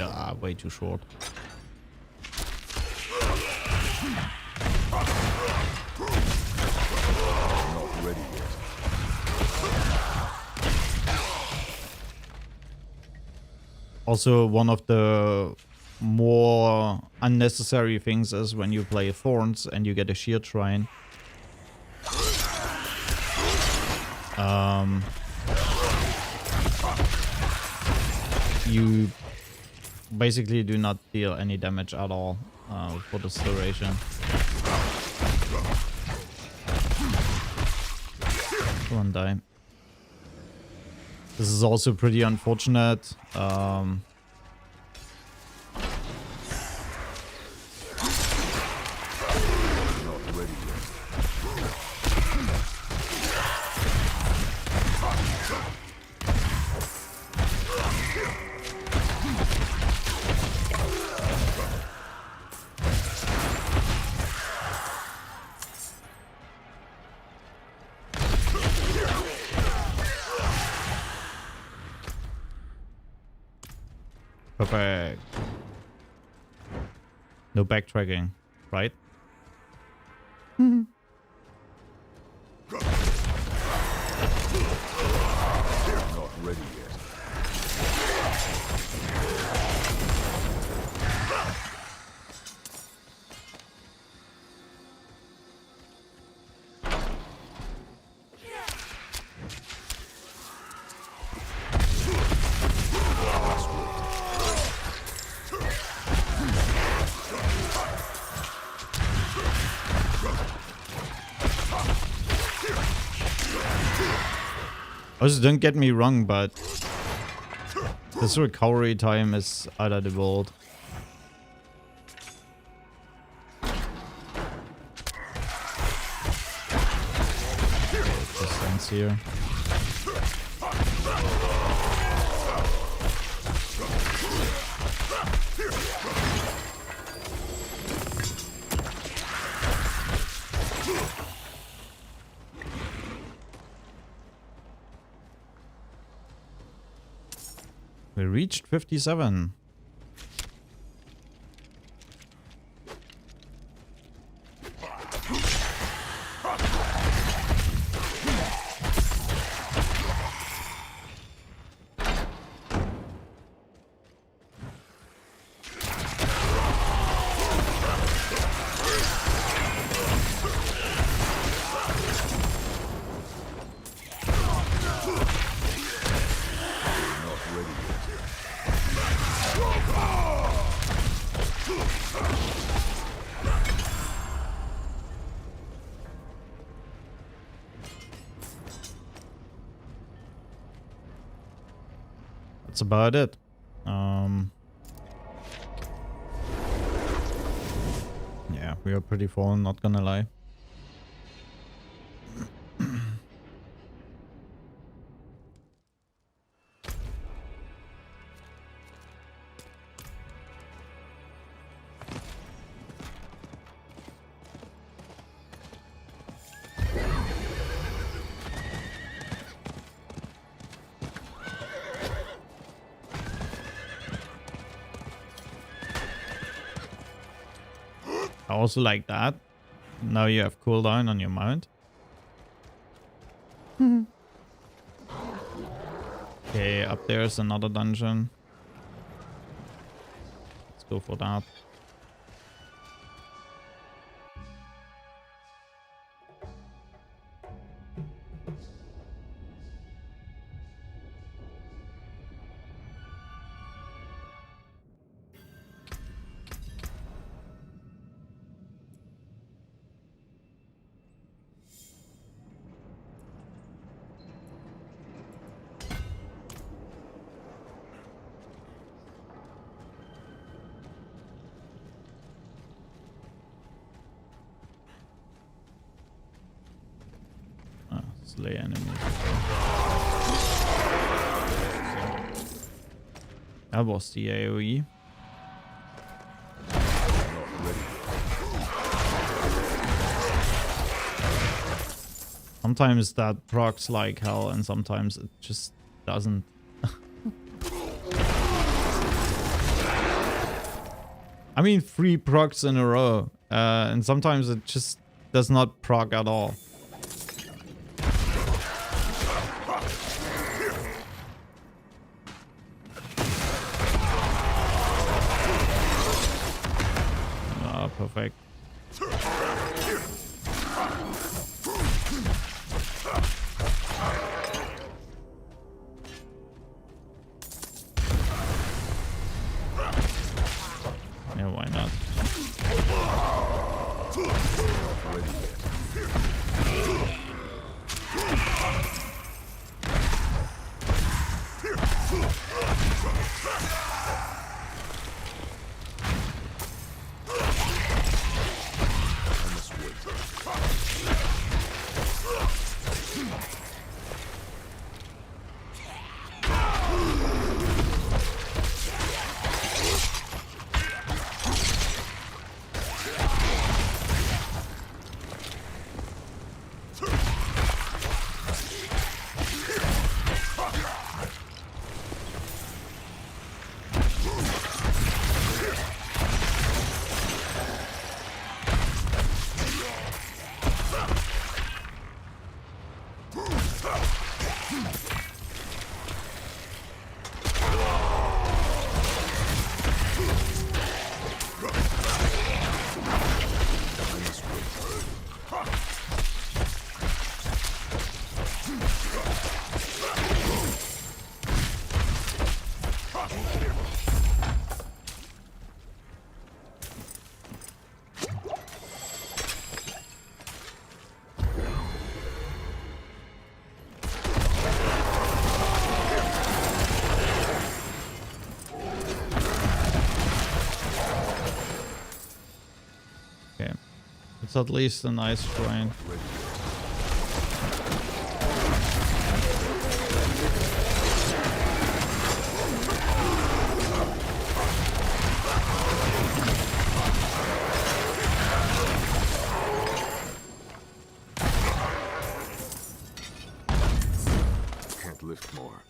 Ah, way too short. Also, one of the more unnecessary things is when you play Thorns and you get a Sheer Shrine. You basically do not deal any damage at all for this duration. Come on, die. This is also pretty unfortunate. Perfect. No backtracking, right? Not ready yet. Also, don't get me wrong, but This recovery time is out of the world. Just stands here. We reached 57. That's about it. Yeah, we are pretty full, not gonna lie. I also like that. Now you have cooldown on your mount. Okay, up there's another dungeon. Let's go for that. Slay enemies. That was the AoE. Sometimes that procs like hell and sometimes it just doesn't. I mean 3 procs in a row and sometimes it just does not proc at all. Perfect. Yeah, why not? It's at least a nice shrine. Ready yet. Can't lift more.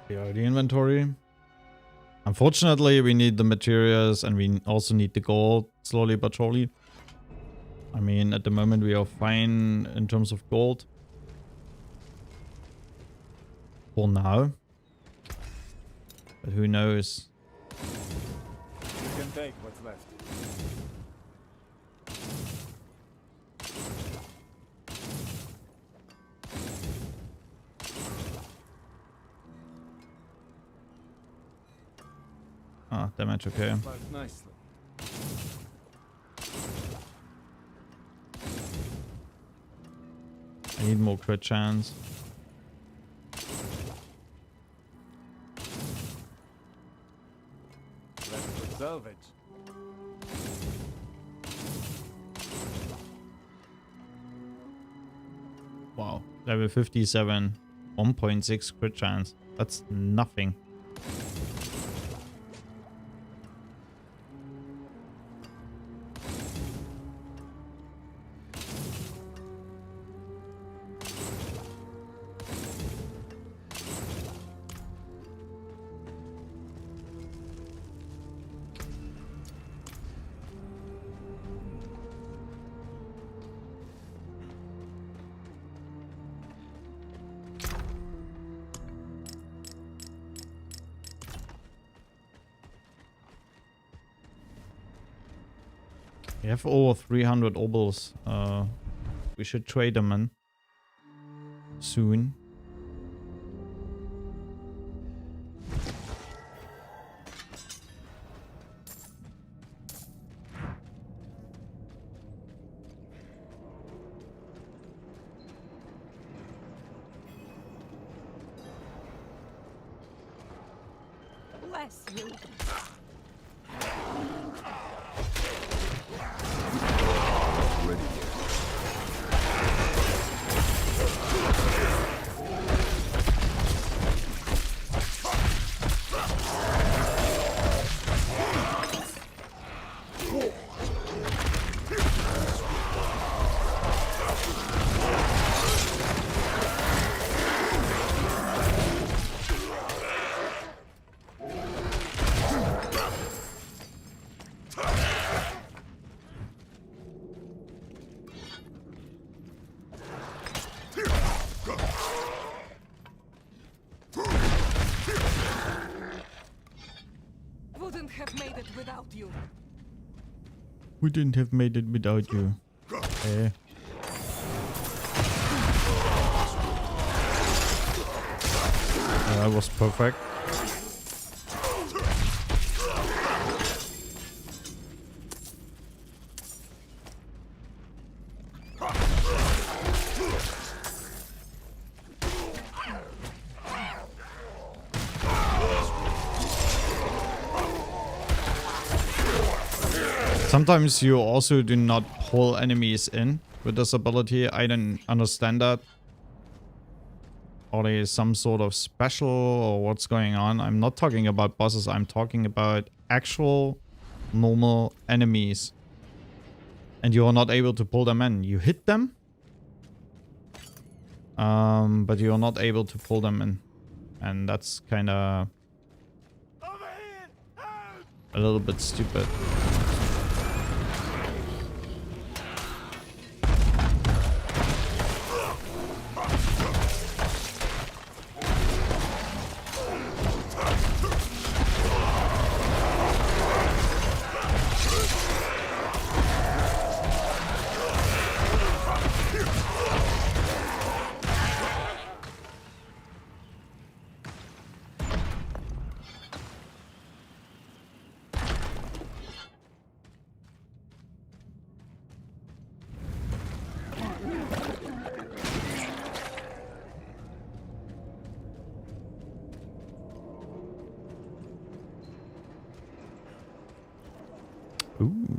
Yeah, the inventory. Unfortunately, we need the materials and we also need the gold slowly but surely. I mean, at the moment we are fine in terms of gold. For now. But who knows? You can take what's left. Ah, damage, okay. Part nicely. I need more crit chance. Left for salvage. Wow. Level 57. 1.6 crit chance. That's nothing. We have over 300 obols. We should trade them in soon. Bless you. Ready yet. Wouldn't have made it without you. We didn't have made it without you. Eh. That was perfect. Sometimes you also do not pull enemies in with this ability. I don't understand that. Are they some sort of special or what's going on? I'm not talking about bosses. I'm talking about actual normal enemies. And you are not able to pull them in. You hit them. But you are not able to pull them in. And that's kind of a little bit stupid.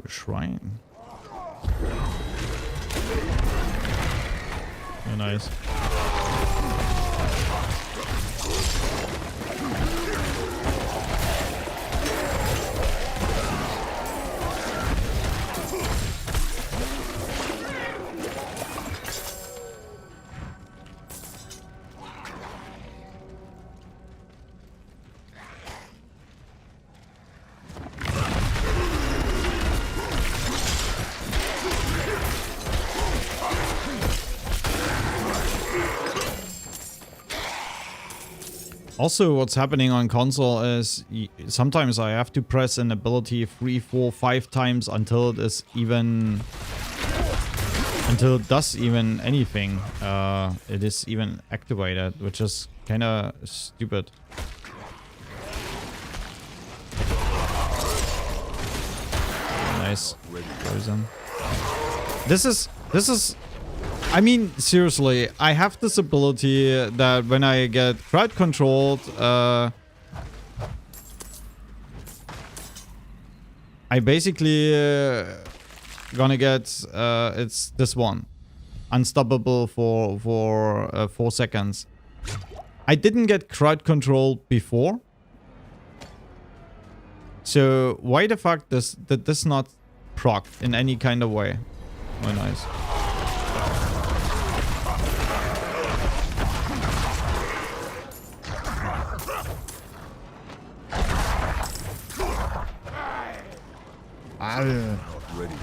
a shrine. Very nice. Also, what's happening on console is sometimes I have to press an ability 3, 4, 5 times until it is even... until it does even anything. It is even activated, which is kind of stupid. Nice. Frozen. This is... I mean, seriously, I have this ability that when I get crowd controlled, I basically gonna get, it's this one. Unstoppable for 4 seconds. I didn't get crowd control before. So why the fuck did this not proc in any kind of way? Oh, nice. Not ready yet.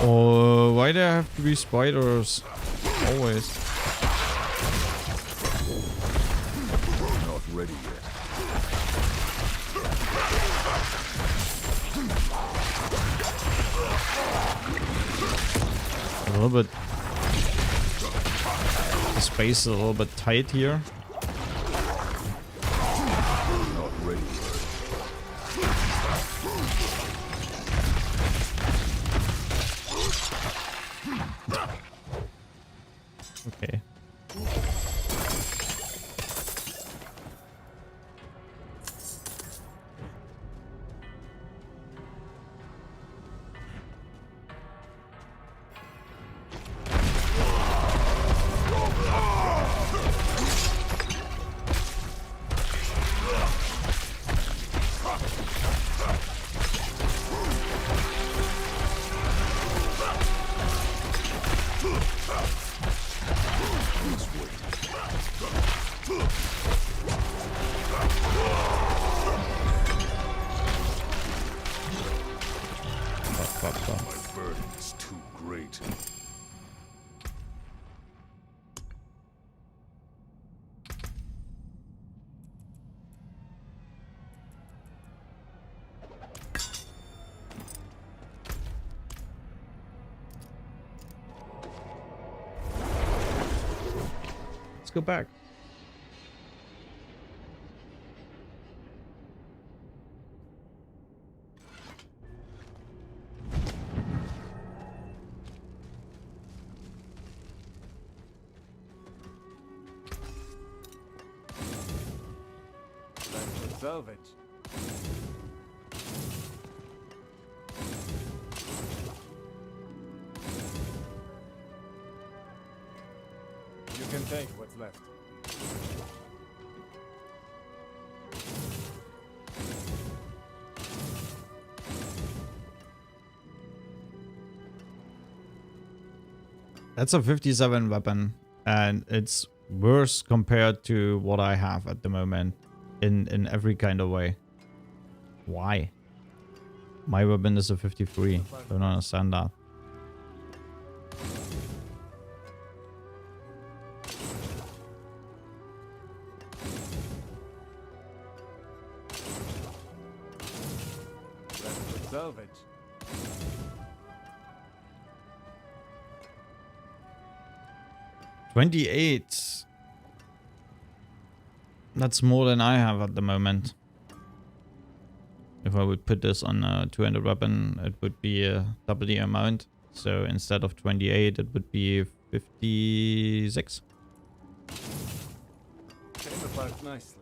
Oh, why do there have to be spiders? Always. Not ready yet. A little bit. The space is a little bit tight here. Not ready yet. Okay. My burden is too great. Let's go back. Let's salvage. You can take what's left. That's a 57 weapon, and it's worse compared to what I have at the moment in every kind of way. Why? My weapon is a 53. Don't understand that. Let's salvage. $28. That's more than I have at the moment. If I would put this on a 200 weapon, it would be double the amount. So instead of 28, it would be 56. Came apart nicely.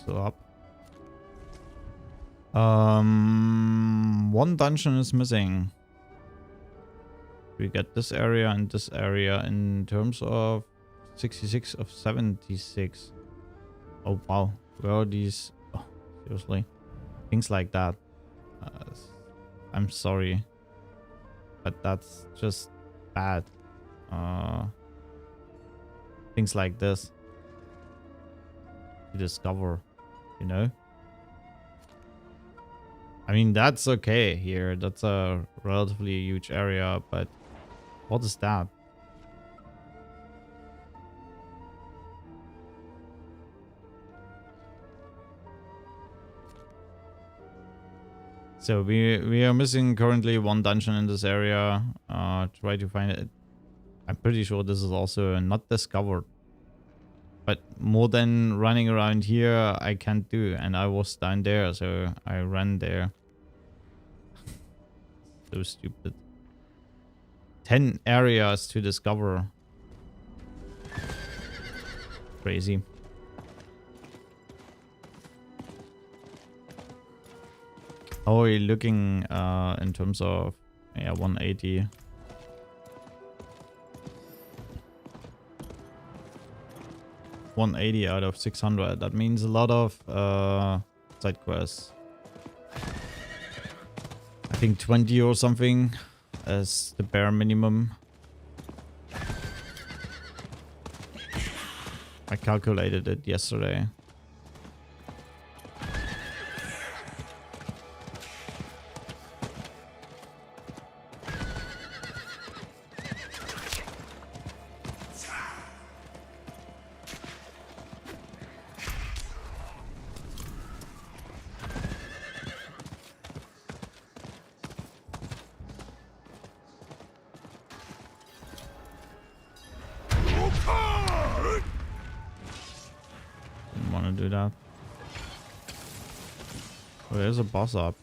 So up. One dungeon is missing. We get this area and this area in terms of 66 of 76. Oh wow, where are these? Oh, seriously, things like that. I'm sorry, but that's just bad. Things like this to discover, you know. I mean, that's okay here. That's a relatively huge area, but what is that? So we are missing currently one dungeon in this area. Try to find it. I'm pretty sure this is also not discovered. But more than running around here, I can't do. And I was down there, so I ran there. So stupid. 10 areas to discover. Crazy. How are you looking in terms of 180? $180 out of 600. That means a lot of side quests. I think 20 or something as the bare minimum. I calculated it yesterday. Didn't want to do that. Oh, there's a boss up.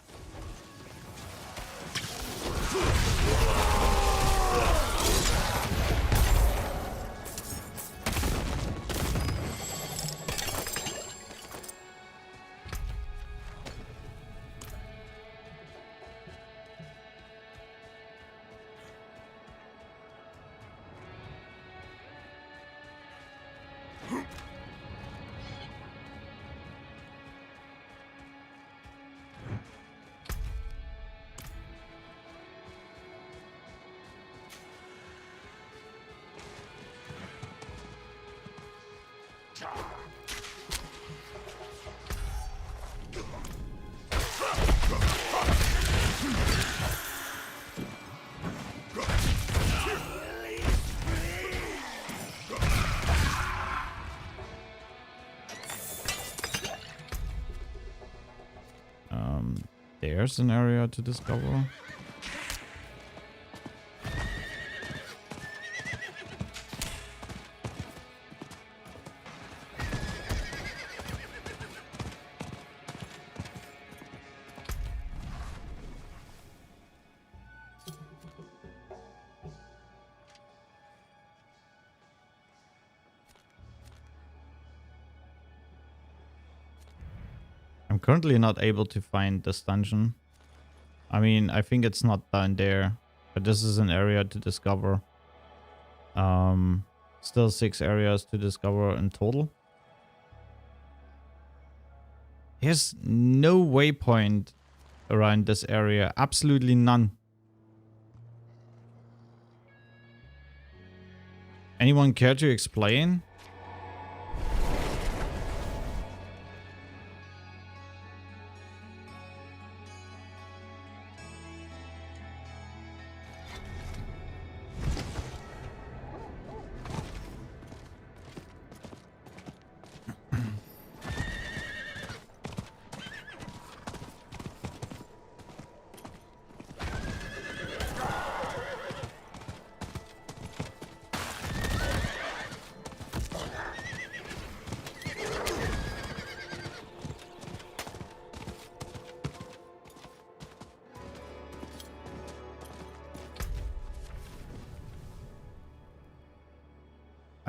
There's an area to discover. I'm currently not able to find this dungeon. I mean, I think it's not down there, but this is an area to discover. Still 6 areas to discover in total. There's no waypoint around this area. Absolutely none. Anyone care to explain?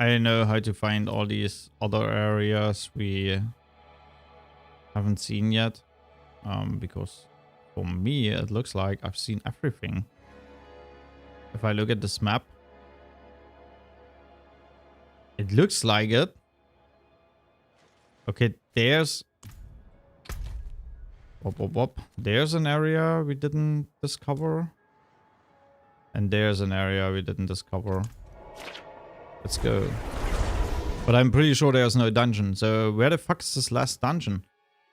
I know how to find all these other areas we haven't seen yet. Because for me, it looks like I've seen everything. If I look at this map, it looks like it. Okay, there's... Wop, wop, wop. There's an area we didn't discover. And there's an area we didn't discover. Let's go. But I'm pretty sure there's no dungeon. So where the fuck is this last dungeon?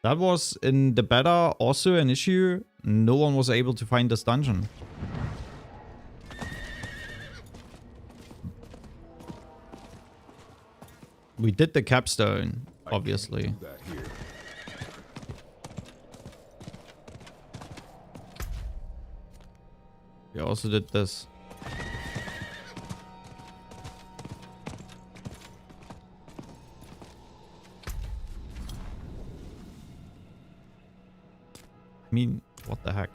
That was in the beta also an issue. No one was able to find this dungeon. We did the capstone, obviously. I can't do that here. We also did this. I mean, what the heck?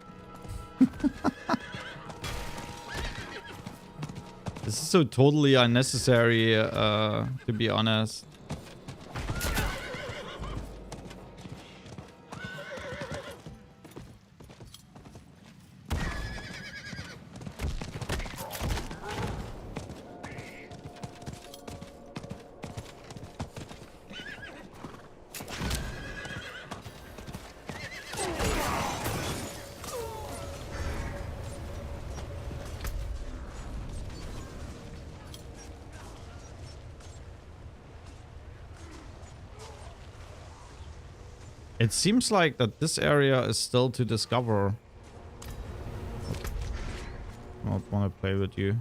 This is so totally unnecessary, to be honest. It seems like that this area is still to discover. I don't want to play with you.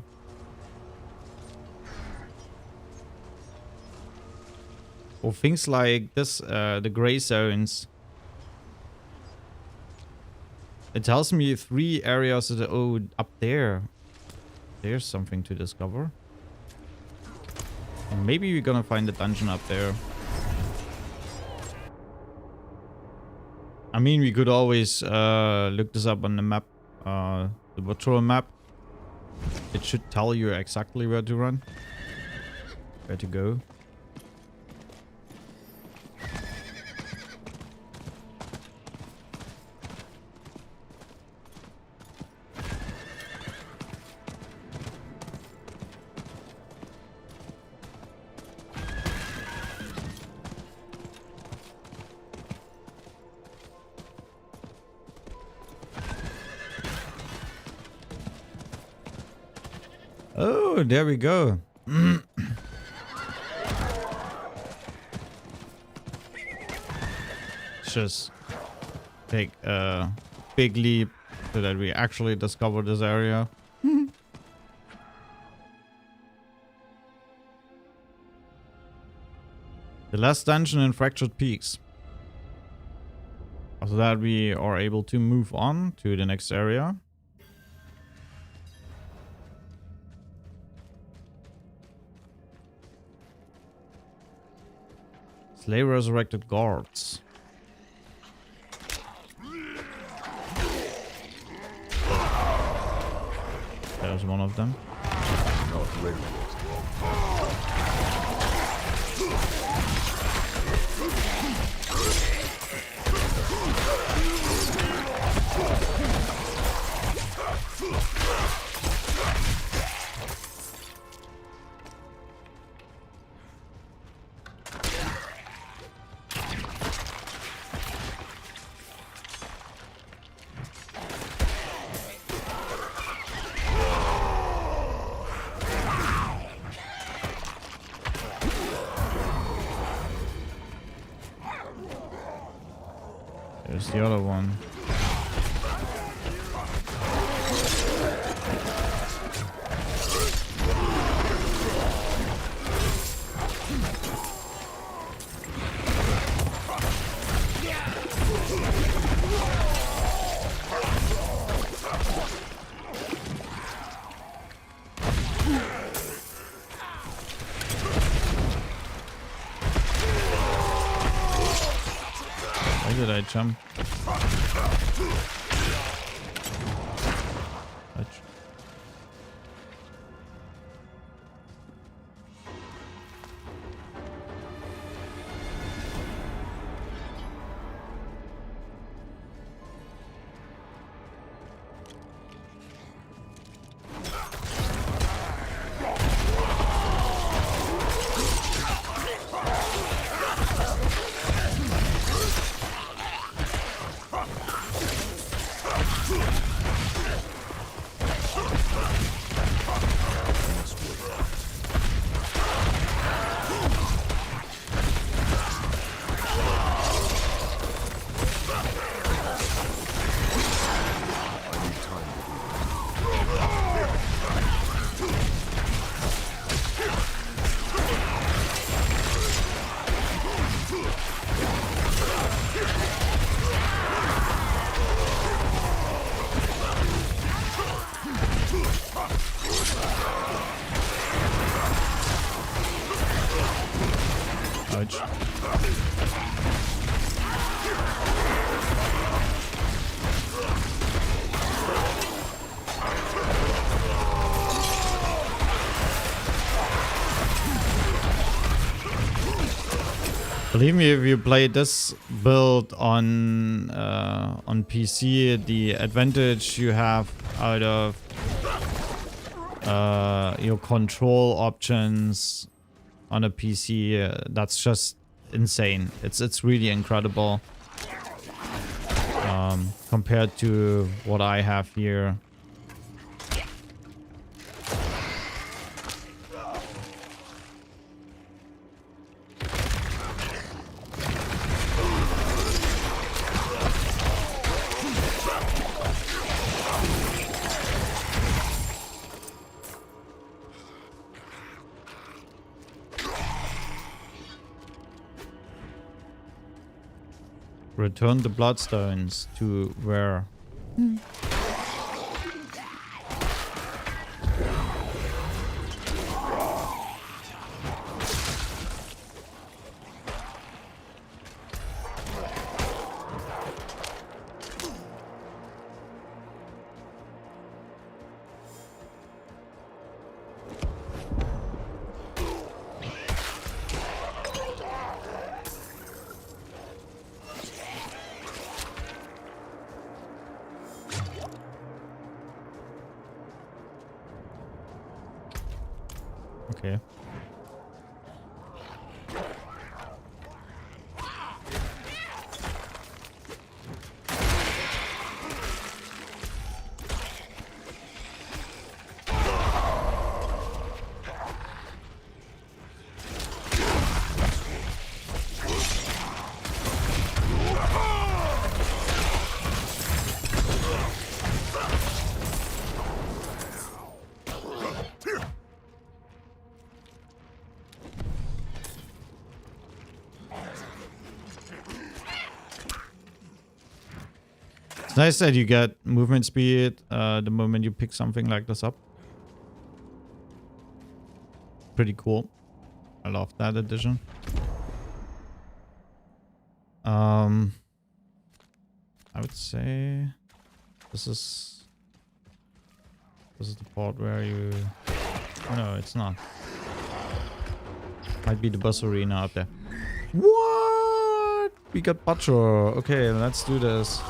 Or things like this, the gray zones. It tells me 3 areas that, oh, up there. There's something to discover. And maybe we're gonna find a dungeon up there. I mean, we could always look this up on the map, the virtual map. It should tell you exactly where to run, where to go. Oh, there we go. Just take a big leap so that we actually discover this area. The last dungeon in Fractured Peaks. After that, we are able to move on to the next area. Slay resurrected guards. There's one of them. Not ready yet. There's the other one. Why did I jump? Ouch. Believe me, if you play this build on PC, the advantage you have out of your control options on a PC, that's just insane. It's really incredible compared to what I have here. Return the bloodstones to where? Okay. It's nice that you get movement speed the moment you pick something like this up. Pretty cool. I love that addition. I would say this is the part where you... Oh, no, it's not. Might be the boss arena up there. What? We got Butcher. Okay, let's do this.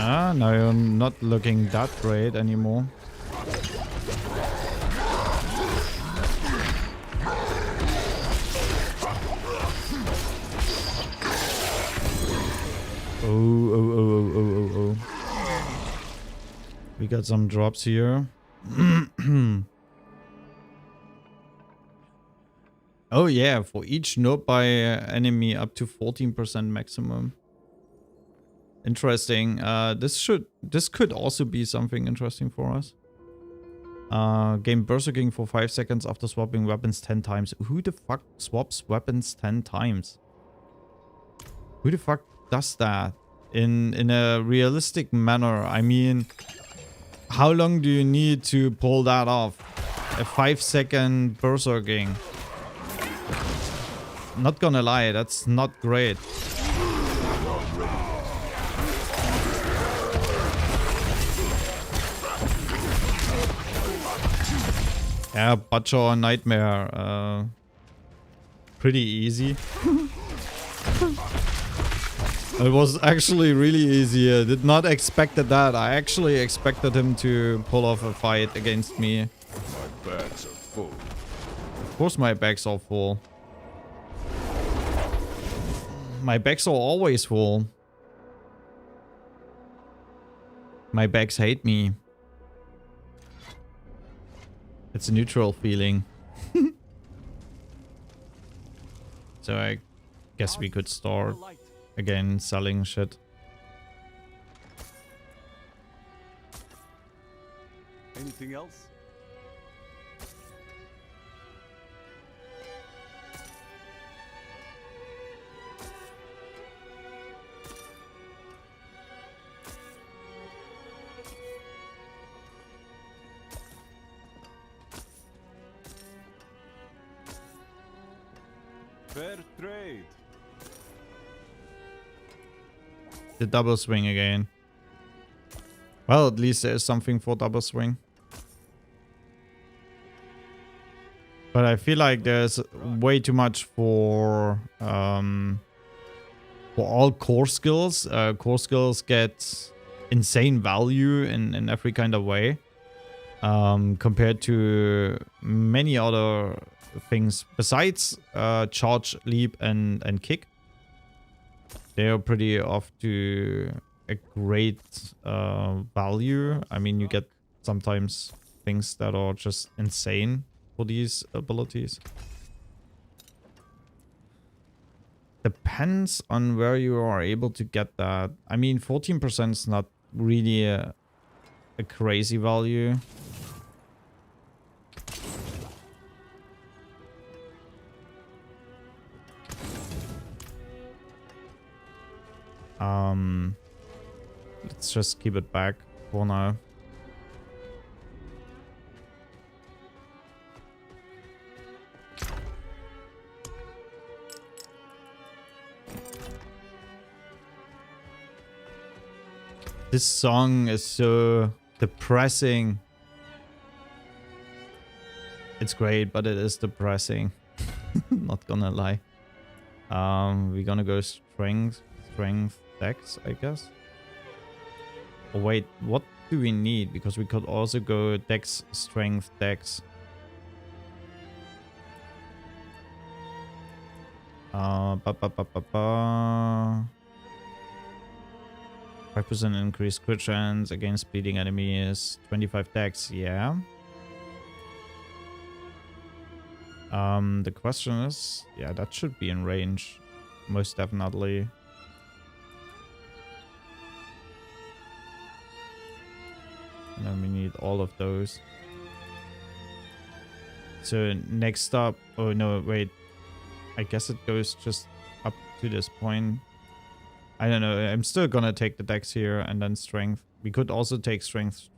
Ah, now you're not looking that great anymore. Oh. We got some drops here. Oh yeah, for each note by enemy up to 14% maximum. Interesting. This could also be something interesting for us. Game berserking for 5 seconds after swapping weapons 10 times. Who the fuck swaps weapons 10 times? Who the fuck does that in a realistic manner? I mean, how long do you need to pull that off? A 5-second berserking. Not gonna lie, that's not great. Yeah, Butcher Nightmare. Pretty easy. It was actually really easy. I did not expect that. I actually expected him to pull off a fight against me. My bags are full. Of course my bags are full. My bags are always full. My bags hate me. It's a neutral feeling. So I guess we could start again selling shit. Anything else? Fair trade. The double swing again. Well, at least there's something for double swing. But I feel like there's way too much for all core skills. Core skills get insane value in every kind of way. Compared to many other things besides charge, leap, and kick. They are pretty off to a great value. I mean, you get sometimes things that are just insane for these abilities. Depends on where you are able to get that. I mean, 14% is not really a crazy value. Let's just keep it back for now. This song is so depressing. It's great, but it is depressing. Not gonna lie. We're gonna go strength, dex, I guess. Oh wait, what do we need? Because we could also go dex, strength, dex. 5% increased crit chance against bleeding enemies. 25 dex, yeah. The question is, yeah, that should be in range, most definitely. And then we need all of those. So next up, oh no, wait. I guess it goes just up to this point. I don't know. I'm still gonna take the dex here and then strength. We could also take strength.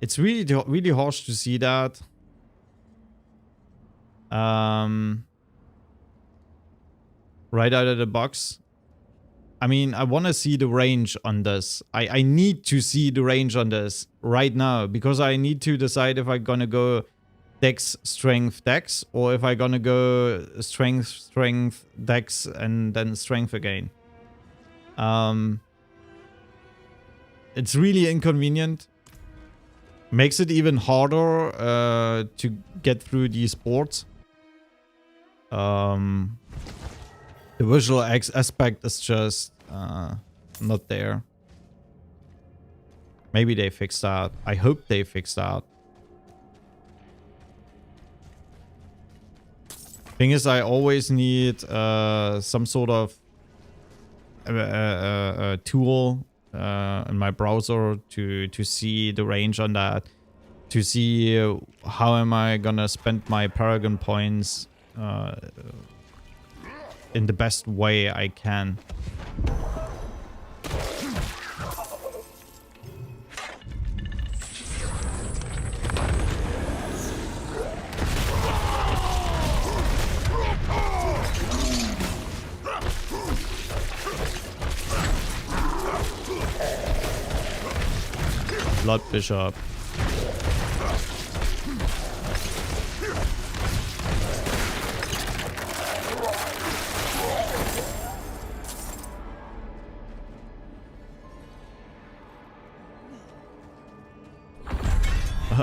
It's really harsh to see that. Right out of the box. I mean, I want to see the range on this. I need to see the range on this right now because I need to decide if I'm gonna go dex, strength, dex, or if I'm gonna go strength, dex, and then strength again. It's really inconvenient. Makes it even harder to get through these boards. The visual aspect is just not there. Maybe they fixed that. I hope they fixed that. Thing is, I always need some sort of tool in my browser to see the range on that, to see how am I gonna spend my Paragon points in the best way I can. Blood Bishop.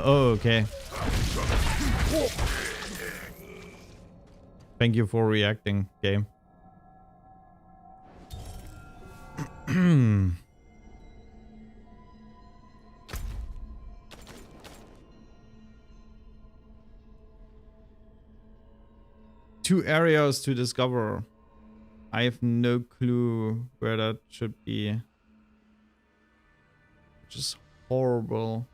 Oh, okay. Thank you for reacting, game. 2 areas to discover. I have no clue where that should be. Just horrible.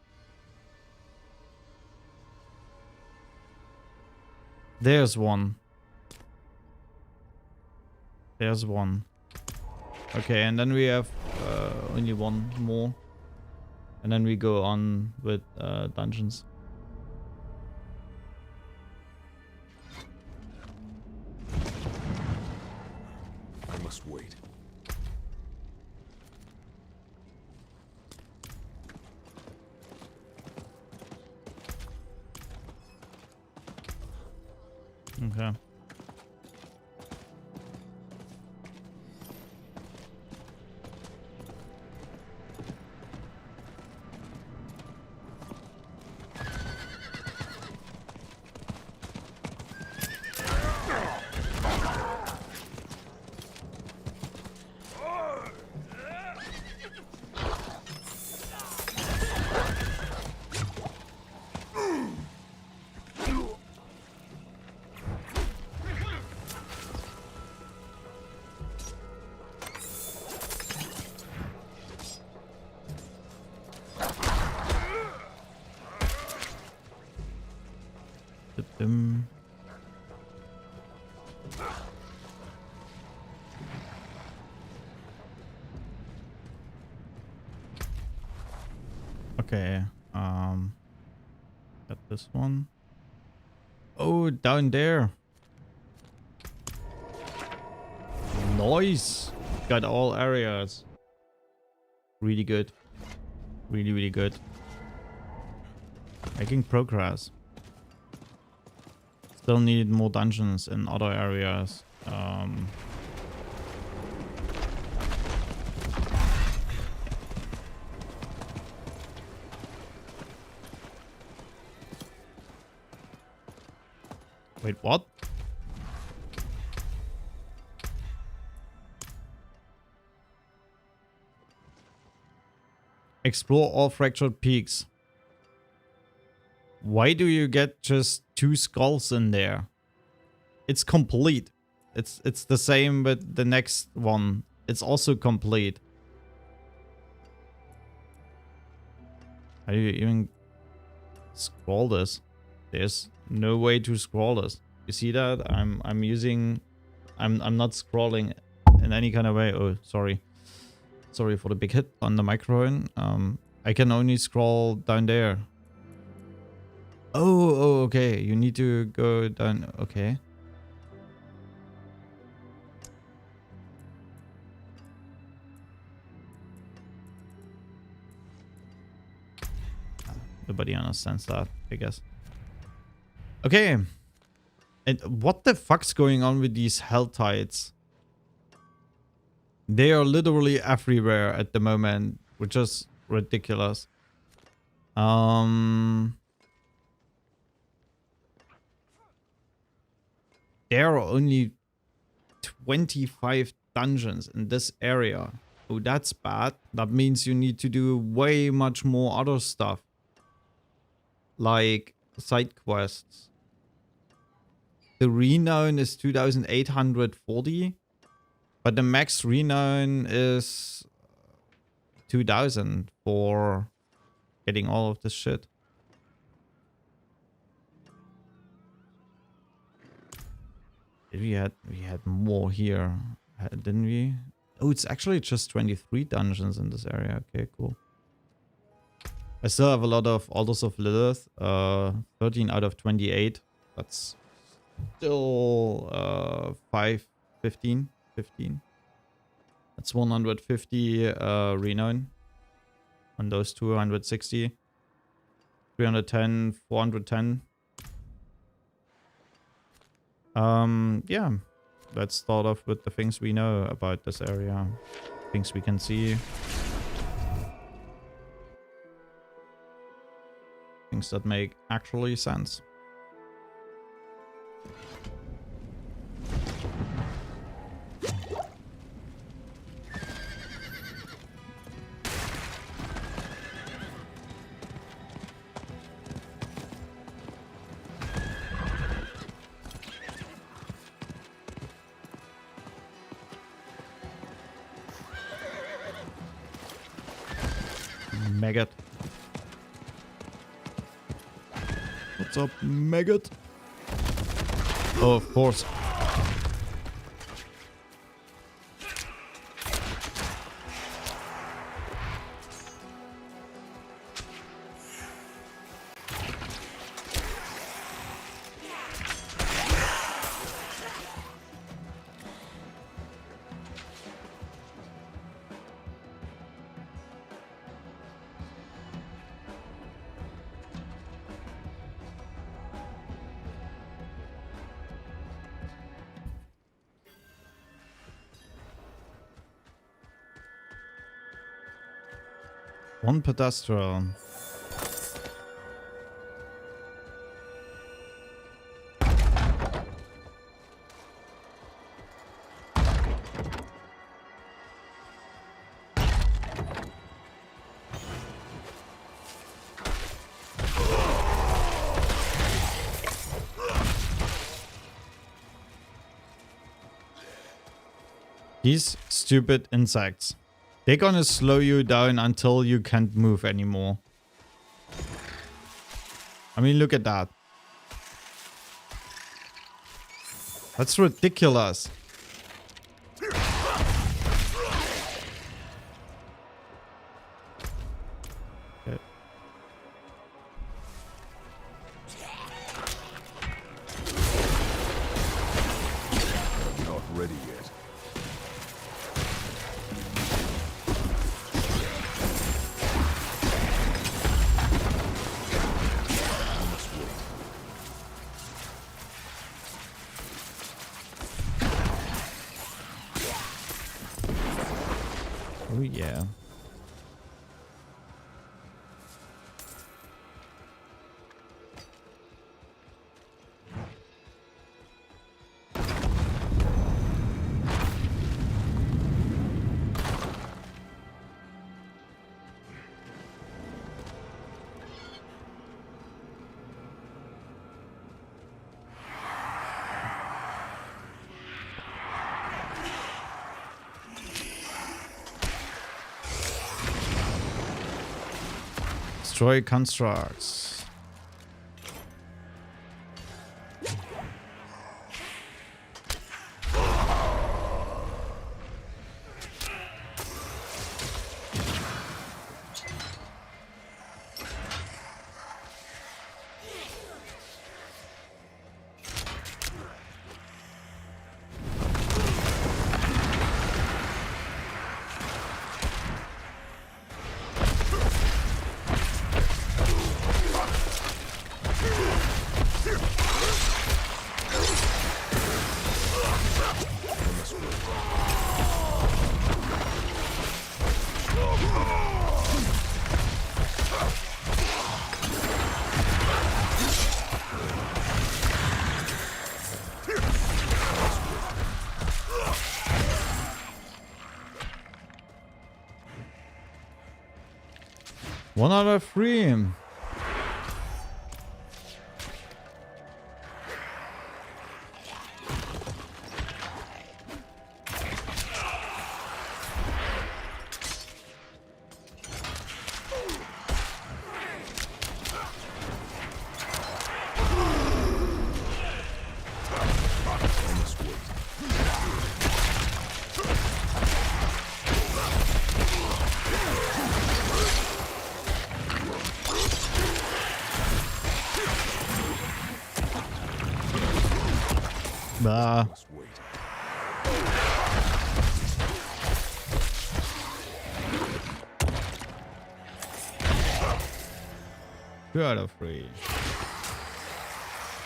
There's one. There's one. Okay, and then we have only one more. And then we go on with dungeons. I must wait. Okay. Okay, got this one. Oh, down there. Nice. Got all areas. Really good. Really, really good. Making progress. Still need more dungeons in other areas. Wait, what? Explore all fractured peaks. Why do you get just 2 skulls in there? It's complete. It's the same with the next one. It's also complete. How do you even scroll this? There's no way to scroll this. You see that? I'm not scrolling in any kind of way. Oh, sorry. Sorry for the big hit on the microphone. I can only scroll down there. Oh, okay. You need to go down. Okay. Nobody understands that, I guess. Okay. And what the fuck's going on with these hell tides? They are literally everywhere at the moment, which is ridiculous. There are only 25 dungeons in this area. Oh, that's bad. That means you need to do way much more other stuff. Like side quests. The renown is 2,840. But the max renown is 2,000 for getting all of this shit. We had more here, didn't we? Oh, it's actually just 23 dungeons in this area. Okay, cool. I still have a lot of Altars of Lilith. 13 out of 28. That's still 15. That's 150 renown on those 260. 310, 410. Yeah. Let's start off with the things we know about this area. Things we can see. Things that make actually sense. Maggot. What's up, maggot? Oh, of course. One pedestrian. These stupid insects. They're gonna slow you down until you can't move anymore. I mean, look at that. That's ridiculous. Okay. Not ready yet. Oh yeah. Destroy constructs. One out of 3. Nah. Must wait. Two out of three.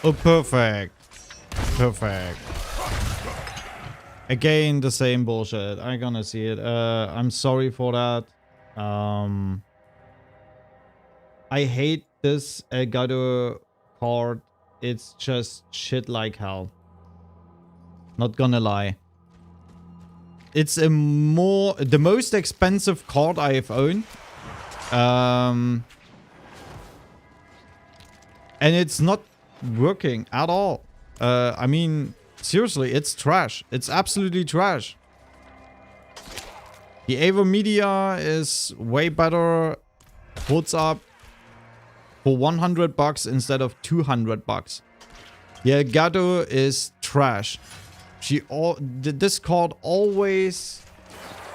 Oh, perfect. Perfect. Again, the same bullshit. I'm gonna see it. I'm sorry for that. I hate this Elgato card. It's just shit like hell. Not gonna lie. It's the most expensive card I've owned. And it's not working at all. I mean, seriously, it's trash. It's absolutely trash. The Ava Media is way better. Holds up for $100 instead of $200. The Elgato is trash. This card always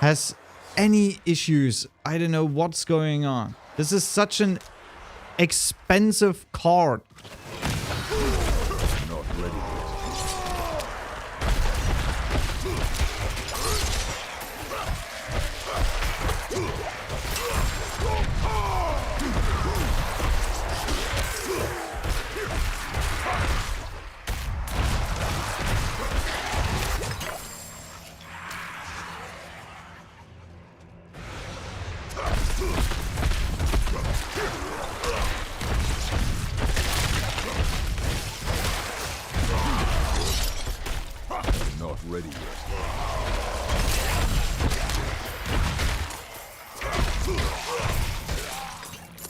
has any issues. I don't know what's going on. This is such an expensive card.